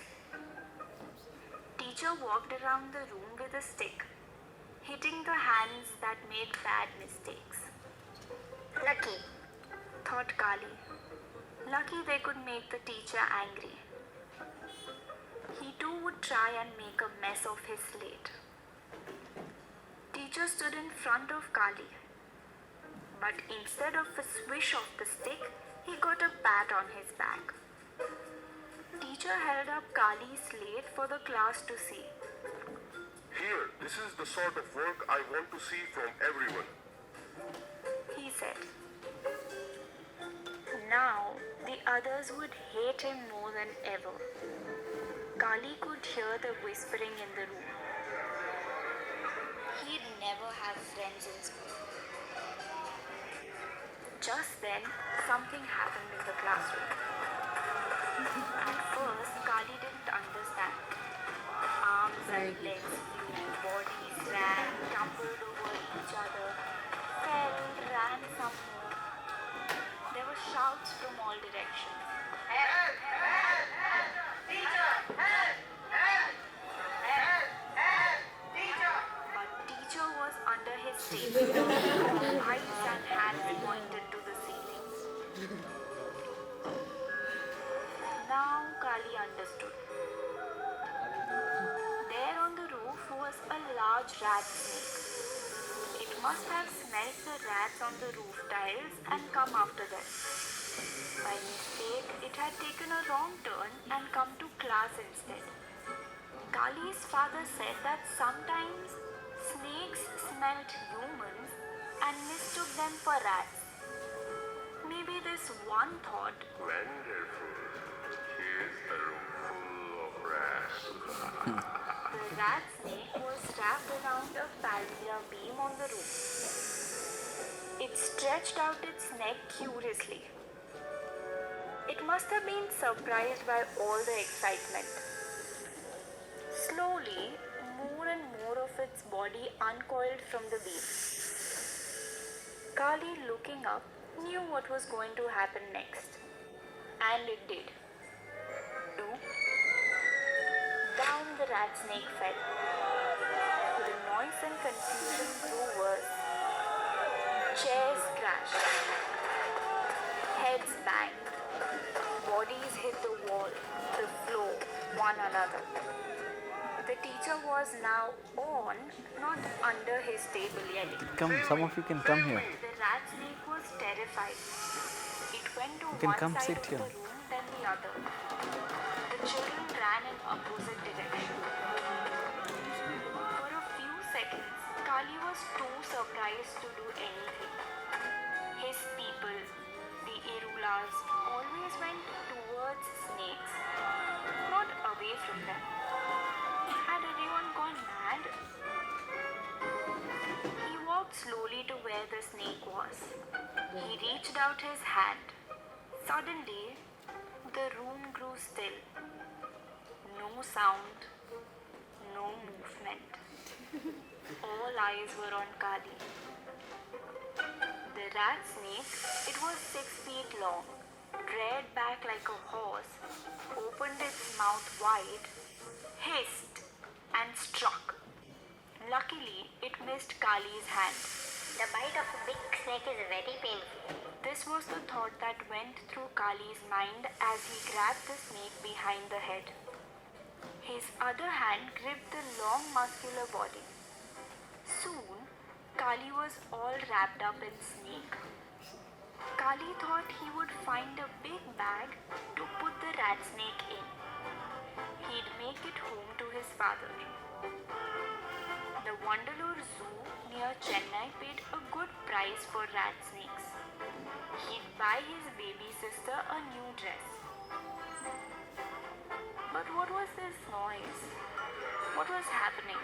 Teacher walked around the room with a stick, hitting the hands that made bad mistakes. Lucky. Thought Kali. Lucky they could make the teacher angry. He too would try and make a mess of his slate. Teacher stood in front of Kali, but instead of a swish of the stick, he got a pat on his back. Teacher held up Kali's slate for the class to see. Here, this is the sort of work I want to see from everyone. He said. Now, the others would hate him more than ever. Kali could hear the whispering in the room. He'd never have friends in school. Just then, something happened in the classroom. At first, Kali didn't understand. Arms and legs flew, bodies ran, tumbled over each other, fell, ran some more. There were shouts from all directions. Help! Help! Help! Teacher! Help! Help! Help! Help! Teacher! But teacher was under his table. Eyes and hands pointed to the ceiling. Now Kali understood. There on the roof was a large rat snake. It must have smelt the rats on the roof tiles and come after them. By mistake, it had taken a wrong turn and come to class instead. Kali's father said that sometimes snakes smelt humans and mistook them for rats. Maybe this one thought, Wonderful. Here's a room full of rats. the rat snake was wrapped around a pallier beam on the roof. It stretched out its neck curiously. It must have been surprised by all the excitement. Slowly, more and more of its body uncoiled from the beam. Kali, looking up, knew what was going to happen next. And it did. Do. Down the rat snake fell. The noise and confusion grew worse. Chairs crashed. Heads banged. Bodies hit the wall, the floor, one another. The teacher was now on, not under his table yet. Come, some of you can come here. The rat snake was terrified. It went to You can one come side sit of here. the room, then the other. The children ran in opposite directions. For a few seconds, Kali was too surprised to do anything. His people, the Irulas, always went towards snakes, not away from them. Had anyone gone mad? He walked slowly to where the snake was. He reached out his hand. Suddenly, the room grew still. No sound, no movement. All eyes were on Kali. The rat snake, it was 6 feet long, reared back like a horse, opened its mouth wide, hissed, and struck. Luckily, it missed Kali's hand. The bite of a big snake is very painful. This was the thought that went through Kali's mind as he grabbed the snake behind the head. His other hand gripped the long muscular body. Soon, Kali was all wrapped up in snake. Kali thought he would find a big bag to put the rat snake in. He'd make it home to his father. The Wonderlore Zoo near Chennai paid a good price for rat snakes. He'd buy his baby sister a new dress. But what was this noise? What was happening?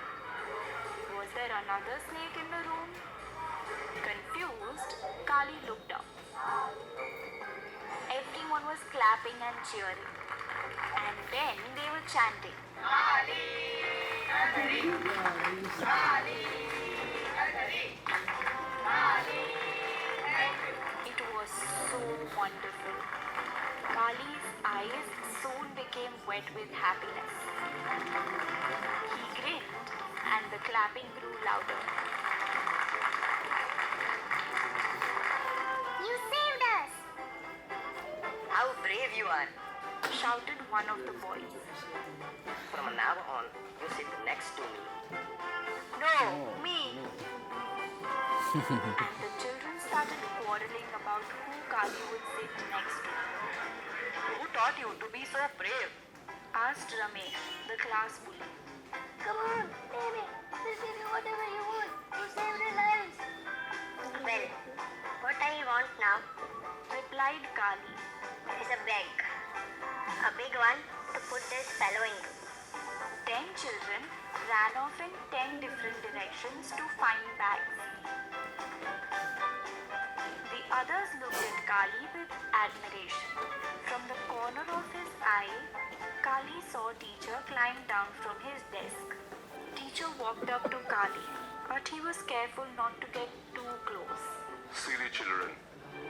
Was there another snake in the room? Confused, Kali looked up. Everyone was clapping and cheering. And then they were chanting, Kali, Nagari, Kali, Nagari, Kali. It was so wonderful. Kali's eyes soon became wet with happiness. He grinned and the clapping grew louder. You saved us! How brave you are. Shouted one of the boys. From now on, you sit next to me. No, me! And the children started quarreling about who Kali would sit next to. Who taught you to be so brave? Asked Ramesh, the class bully. Come on, baby. We'll give you whatever you want. You saved our lives. Well, what I want now Replied Kali. is a bag. A big one to put this fellow into. 10 children ran off in 10 different directions to find bags. The others looked at Kali with admiration. From the corner of his eye, Kali saw teacher climb down from his desk. Teacher walked up to Kali, but he was careful not to get too close. Silly children,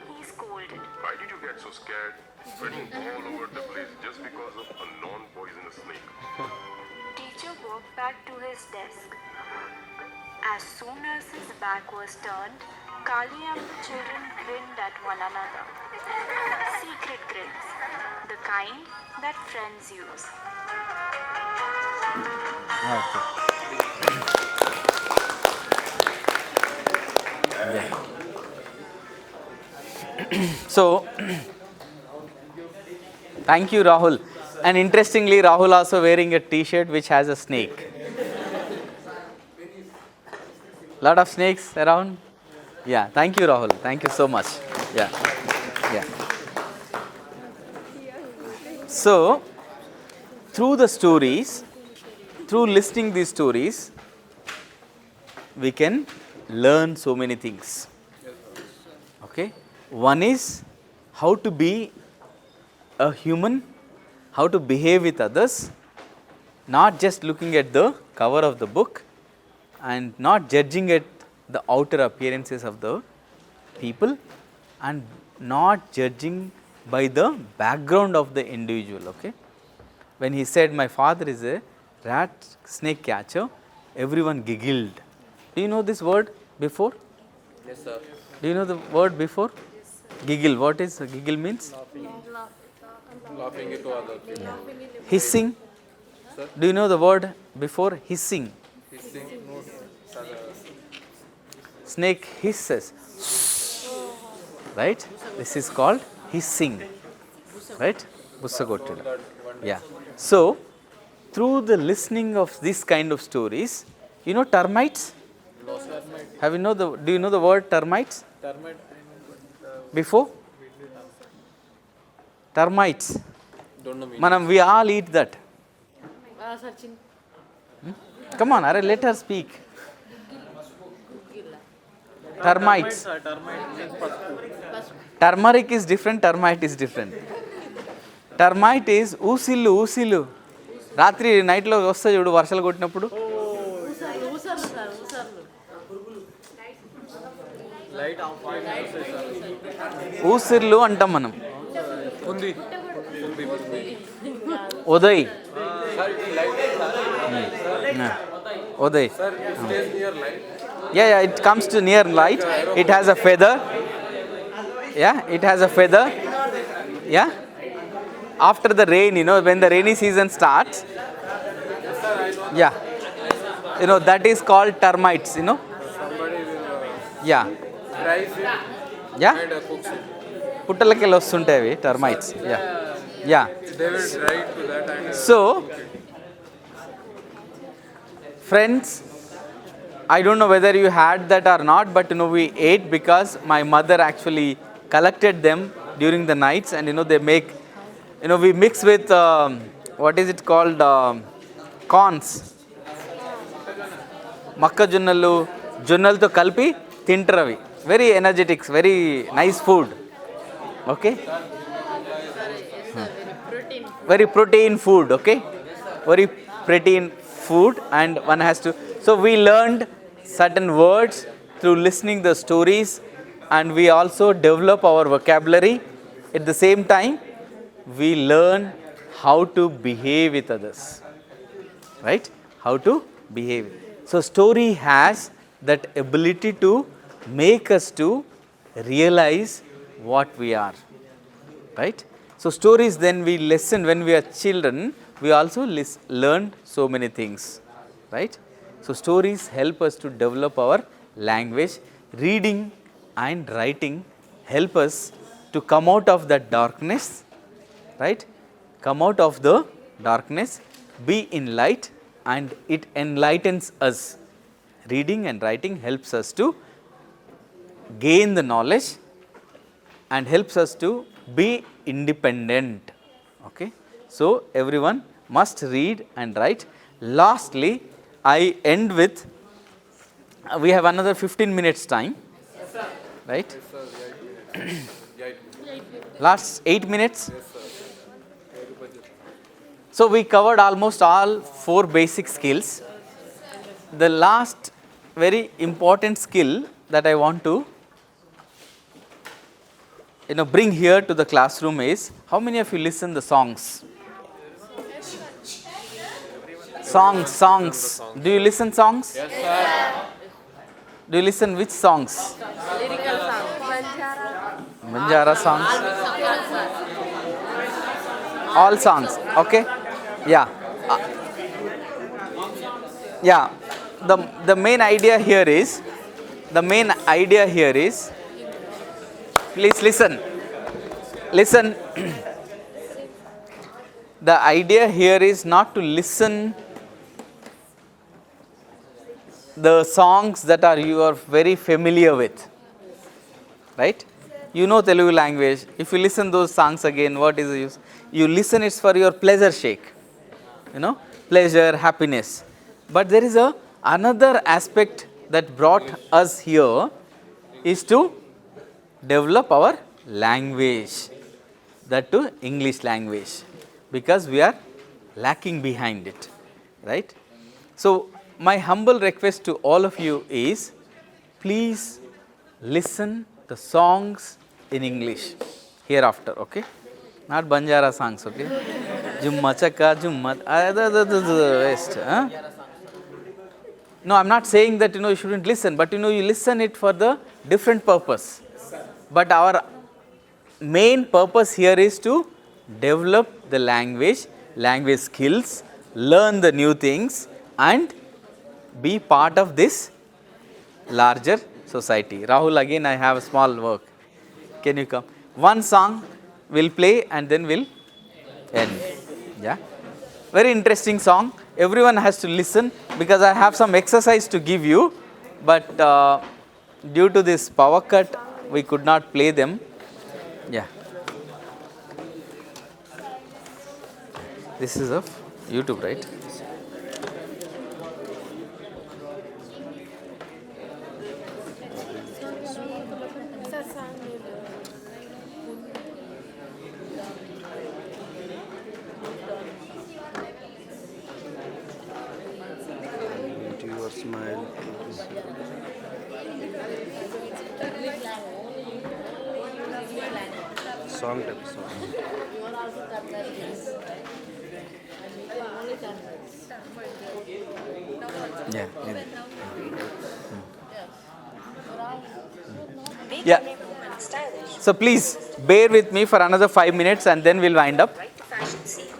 He scolded. why did you get so scared? Running all over the place just because of a non-poisonous snake. Teacher walked back to his desk. As soon as his back was turned, Kali and the children grinned at one another. Secret grins, the kind that friends use. So, thank you, Rahul. And interestingly, Rahul also wearing a T-shirt which has a snake. Lot of snakes around. Yeah, thank you, Rahul. Thank you so much. Yeah, yeah. So, through the stories, through listening these stories, we can learn so many things. Okay. One is how to be a human, how to behave with others, not just looking at the cover of the book and not judging at the outer appearances of the people and not judging by the background of the individual. Okay. When he said, my father is a rat snake catcher, everyone giggled. Do you know this word before? Yes, sir. Do you know the word before? Giggle. What is giggle means? Laughing into other people. Hissing. Sir? Do you know the word before? Hissing. Hissing. No, sir. Snake hisses. Right? This is called hissing. Right? Bussagottidu. Yeah. So, through the listening of this kind of stories, you know termites? No, sir. Have you know the? Do you know the word termites? Termite. Before? Termites. Don't know me. Manam, we all eat that. Come on, Are, let her speak. Termites. Turmeric is different, termite is different. Termite is ఊసిల్లు. రాత్రి నైట్లో వస్తాయి చూడు వర్షాలు కొట్టినప్పుడు. Light of చేసి sir. ఊసిర్లు అంటాం మనం. ఉంది. ఉదయ్. సార్ ఇది light sir. Uday. Sir it stays near light. Yeah, it comes to near light. It has a feather. Yeah, it has a feather. Yeah. After the rain, when the rainy season starts, yeah, that is called termites, Somebody will yeah, dries it yeah, and cooks it. పుట్టలకెళ్ళి వస్తుంటాయి అవి termites. Yeah, yeah. They will dry it to that and So, friends, I don't know whether you had that or not, but we ate because my mother actually collected them during the nights, and they make, we mix with what is it called, corns, మొక్కజొన్నలు జొన్నలతో కలిపి తింటారు అవి. Very energetics, very nice food. Okay, very protein food. Okay, very protein food, and one has to, so we learned certain words through listening the stories, and we also develop our vocabulary. At the same time, we learn how to behave with others, right? How to behave. So story has that ability to make us to realize what we are, right? So stories, then we listen when we are children, we also learn so many things, right? So stories help us to develop our language. Reading and writing help us to come out of that darkness, right? Come out of the darkness, be in light, and it enlightens us. Reading and writing helps us to gain the knowledge and helps us to be independent. Okay, so everyone must read and write. Lastly, I end with, we have another 15 minutes time, right? Last 8 minutes. So we covered almost all 4 basic skills. The last very important skill that I want to bring here to the classroom is, how many of you listen the songs? Songs. Do you listen songs? yes sir. Do you listen which songs? Lyrical song. Banjara songs. All songs. Okay. Yeah. Yeah. The main idea here is, please listen. The idea here is not to listen the songs that you are very familiar with, right? You know Telugu language. If you listen those songs again, what is the use? You listen it for your pleasure sake, pleasure, happiness. But there is another aspect that brought us here, is to develop our language, that to English language, because we are lacking behind it, right? So my humble request to all of you is, please listen the songs in English hereafter. Okay, not Banjara songs. Okay, Jumma Chaka Jumma waste. No, I'm not saying that you shouldn't listen, but you listen it for the different purpose. But our main purpose here is to develop the language skills, learn the new things, and be part of this larger society. Rahul, again I have a small work. Can you come? One song will play and then we'll end. Yeah, very interesting song. Everyone has to listen, because I have some exercise to give you, but due to this power cut we could not play them. Yeah, this is of YouTube, right? Your smile. song type song. Yeah. Make Yeah. your woman stylish. So please bear with me for another 5 minutes and then we'll wind up. Right fashion scene.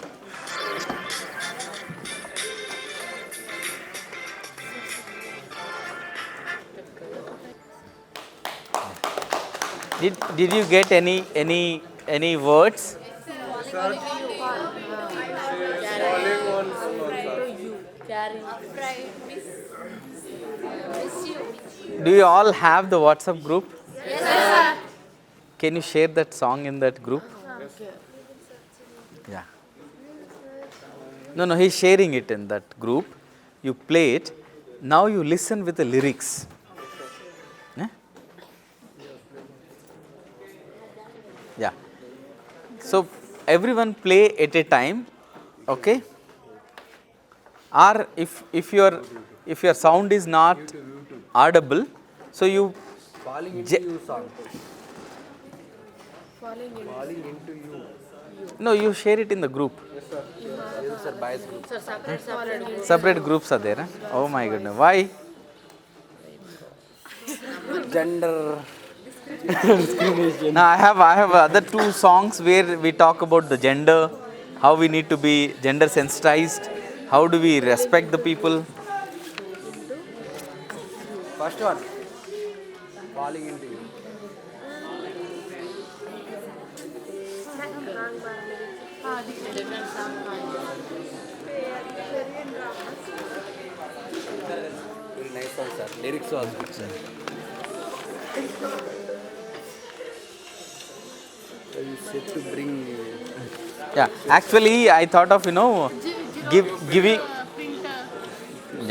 Did you get any words? Falling on Do you all have the WhatsApp group? Yes, sir. Can you share that song in that group? Yeah. No, he's sharing it in that group. You play it. Now you listen with the lyrics. Yeah? Yeah. So everyone play at a time. Okay? Or if your sound is not audible, so you Falling into you song. no, you share it in the group. Yes sir, bias group. Separate groups are there. Huh? Oh my goodness. Why? Gender. Now I have other two songs where we talk about the gender, how we need to be gender sensitized, how do we respect the people. First one. Falling into you. Very nice song, sir. Lyrics was good, sir. You said to bring. Yeah, actually I thought of giving.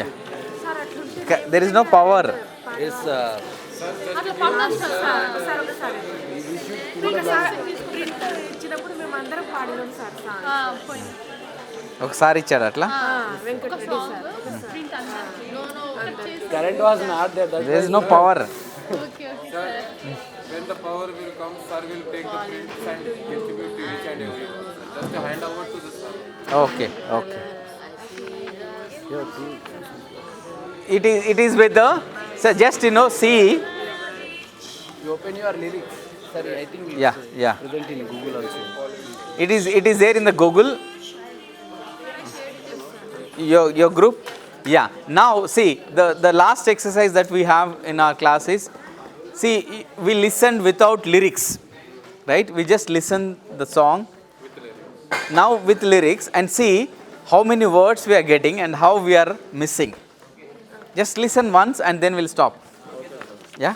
Yeah. There is no power. Yes, ఒకసారి ఇచ్చాడు అట్లా. current was not there. There is no power. when the power will come, sir will take the prints and distribute to each and everyone. Just hand over to the sir. Okay. It is with the, so just see. You open your lyrics. Sorry, I think it's Yeah. present in Google also. It is there in the Google. Your group. Yeah. Now see the last exercise that we have in our class is, see, we listened without lyrics, right? We just listen the song. Now with lyrics and see how many words we are getting and how we are missing. Just listen once and then we'll stop. Yeah.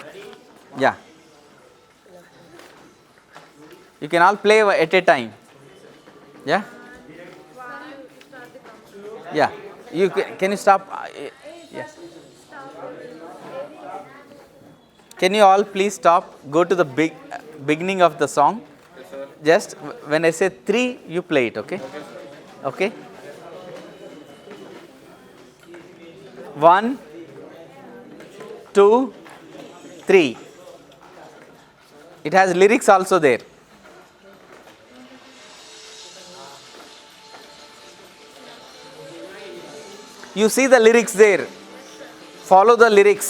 You can all play at a time. Yeah. You can you stop? Yes. Can you all please stop? Go to the beginning of the song. Yes, sir. Just when I say 3, you play it. Okay. 1, 2, 3. It has lyrics also there. You see the lyrics there. Follow the lyrics.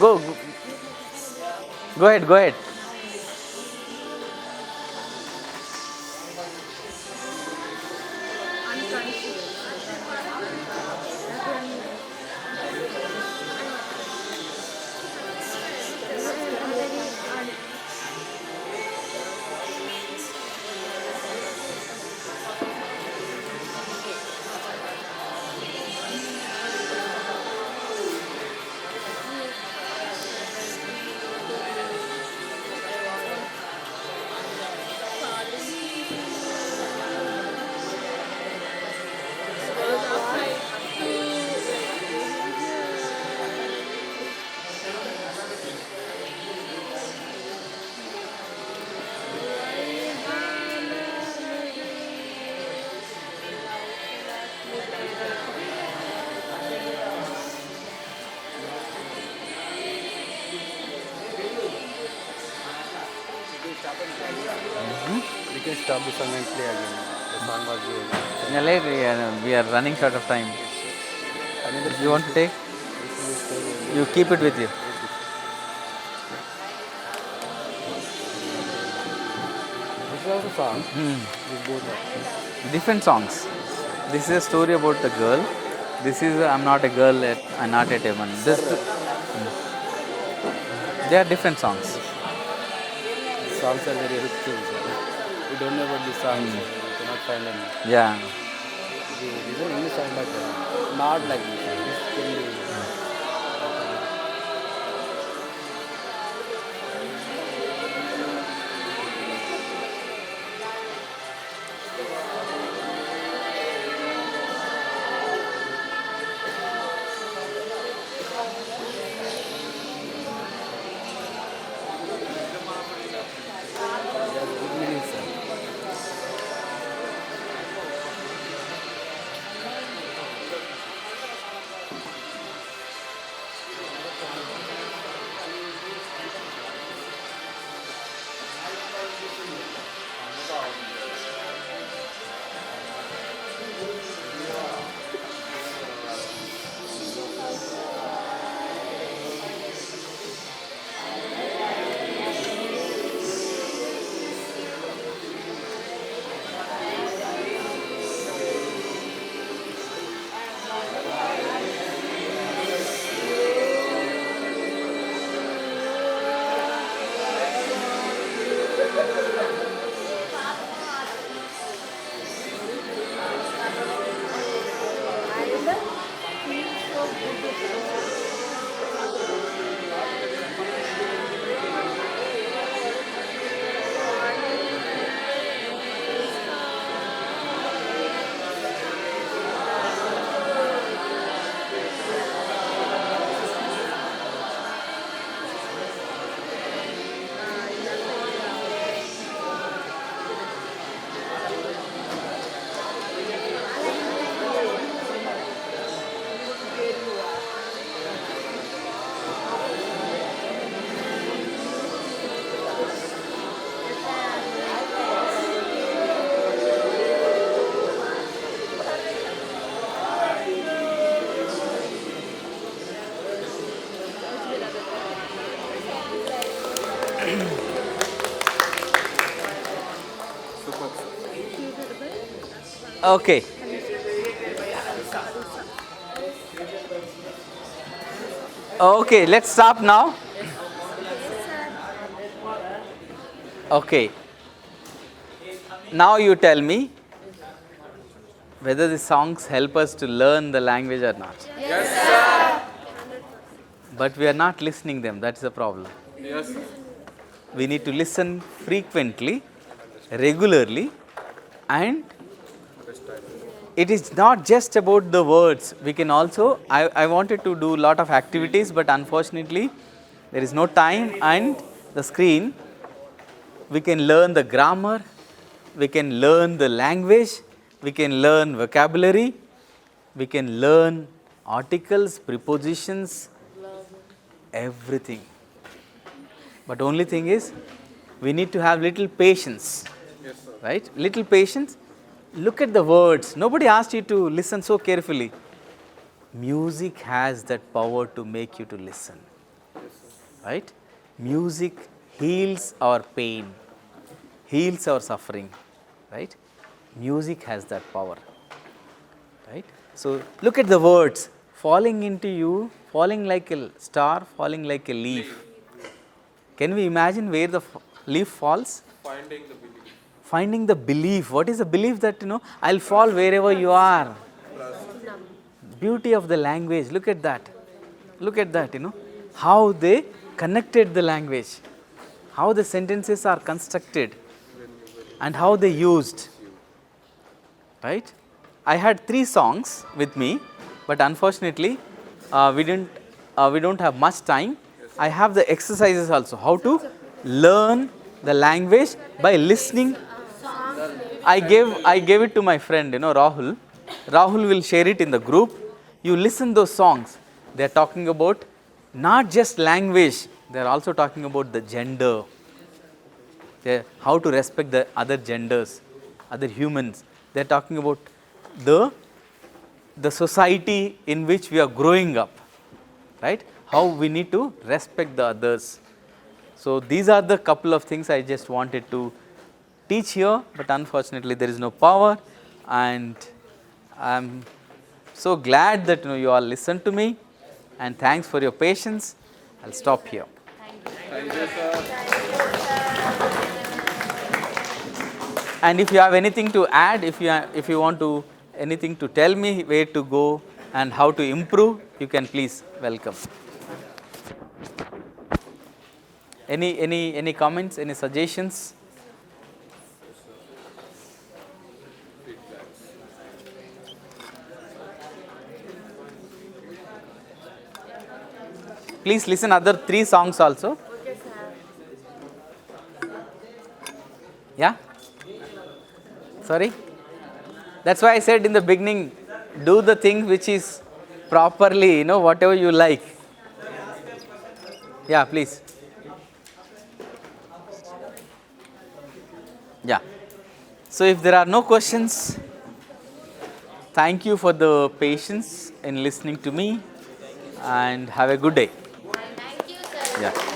Go ahead. We can stop the song and play again. The song was Yeah, later, we are running short of time. another. You want to take? You keep it with you. This is also song. This both are. Different songs. This is a story about the girl. This is I'm not a girl yet, I'm not yet a woman. This they are different songs. Songs are very rich things. We don't know about the songs. We cannot find them. Yeah. These are English songs, but not like this. This can be. Good meaning, sir. Okay. Okay, let's stop now. Okay. Now you tell me whether the songs help us to learn the language or not. Yes, sir. But we are not listening them, that's the problem. Yes, sir. We need to listen frequently, regularly, and it is not just about the words. We can also, I wanted to do a lot of activities, but unfortunately there is no time and the screen. We can learn the grammar, we can learn the language, we can learn vocabulary, we can learn articles, prepositions, everything. But only thing is, we need to have little patience, Yes, sir. right? Little patience. Look at the words. Nobody asked you to listen so carefully. Music has that power to make you to listen, right? Music heals our pain, heals our suffering, right? Music has that power, right? So look at the words. Falling into you, falling like a star, falling like a leaf. Can we imagine where the leaf falls? Finding the belief. Finding the belief. What is the belief that, I'll fall wherever you are? Beauty of the language. Look at that. Look at that, how they connected the language, how the sentences are constructed, and how they used, right? I had 3 songs with me, but unfortunately, we don't have much time. I have the exercises also, how to learn the language by listening. I gave it to my friend, Rahul. Rahul will share it in the group. You listen those songs. They are talking about not just language, they are also talking about the gender, how to respect the other genders, other humans. They are talking about the society in which we are growing up, right? How we need to respect the others. So these are the couple of things I just wanted to teach here, but unfortunately there is no power, and I am so glad that you all listened to me, and thanks for your patience. I'll stop here. Thank you, sir. And if you have anything to add, if you want to anything to tell me where to go and how to improve, you can please welcome. Any comments, any suggestions? Please listen other 3 songs also. Okay, sir. Yeah? Sorry? That's why I said in the beginning, do the thing which is properly, whatever you like. Yeah, please. Yeah. So if there are no questions, thank you for the patience in listening to me, and have a good day. Thank you, sir. Yeah.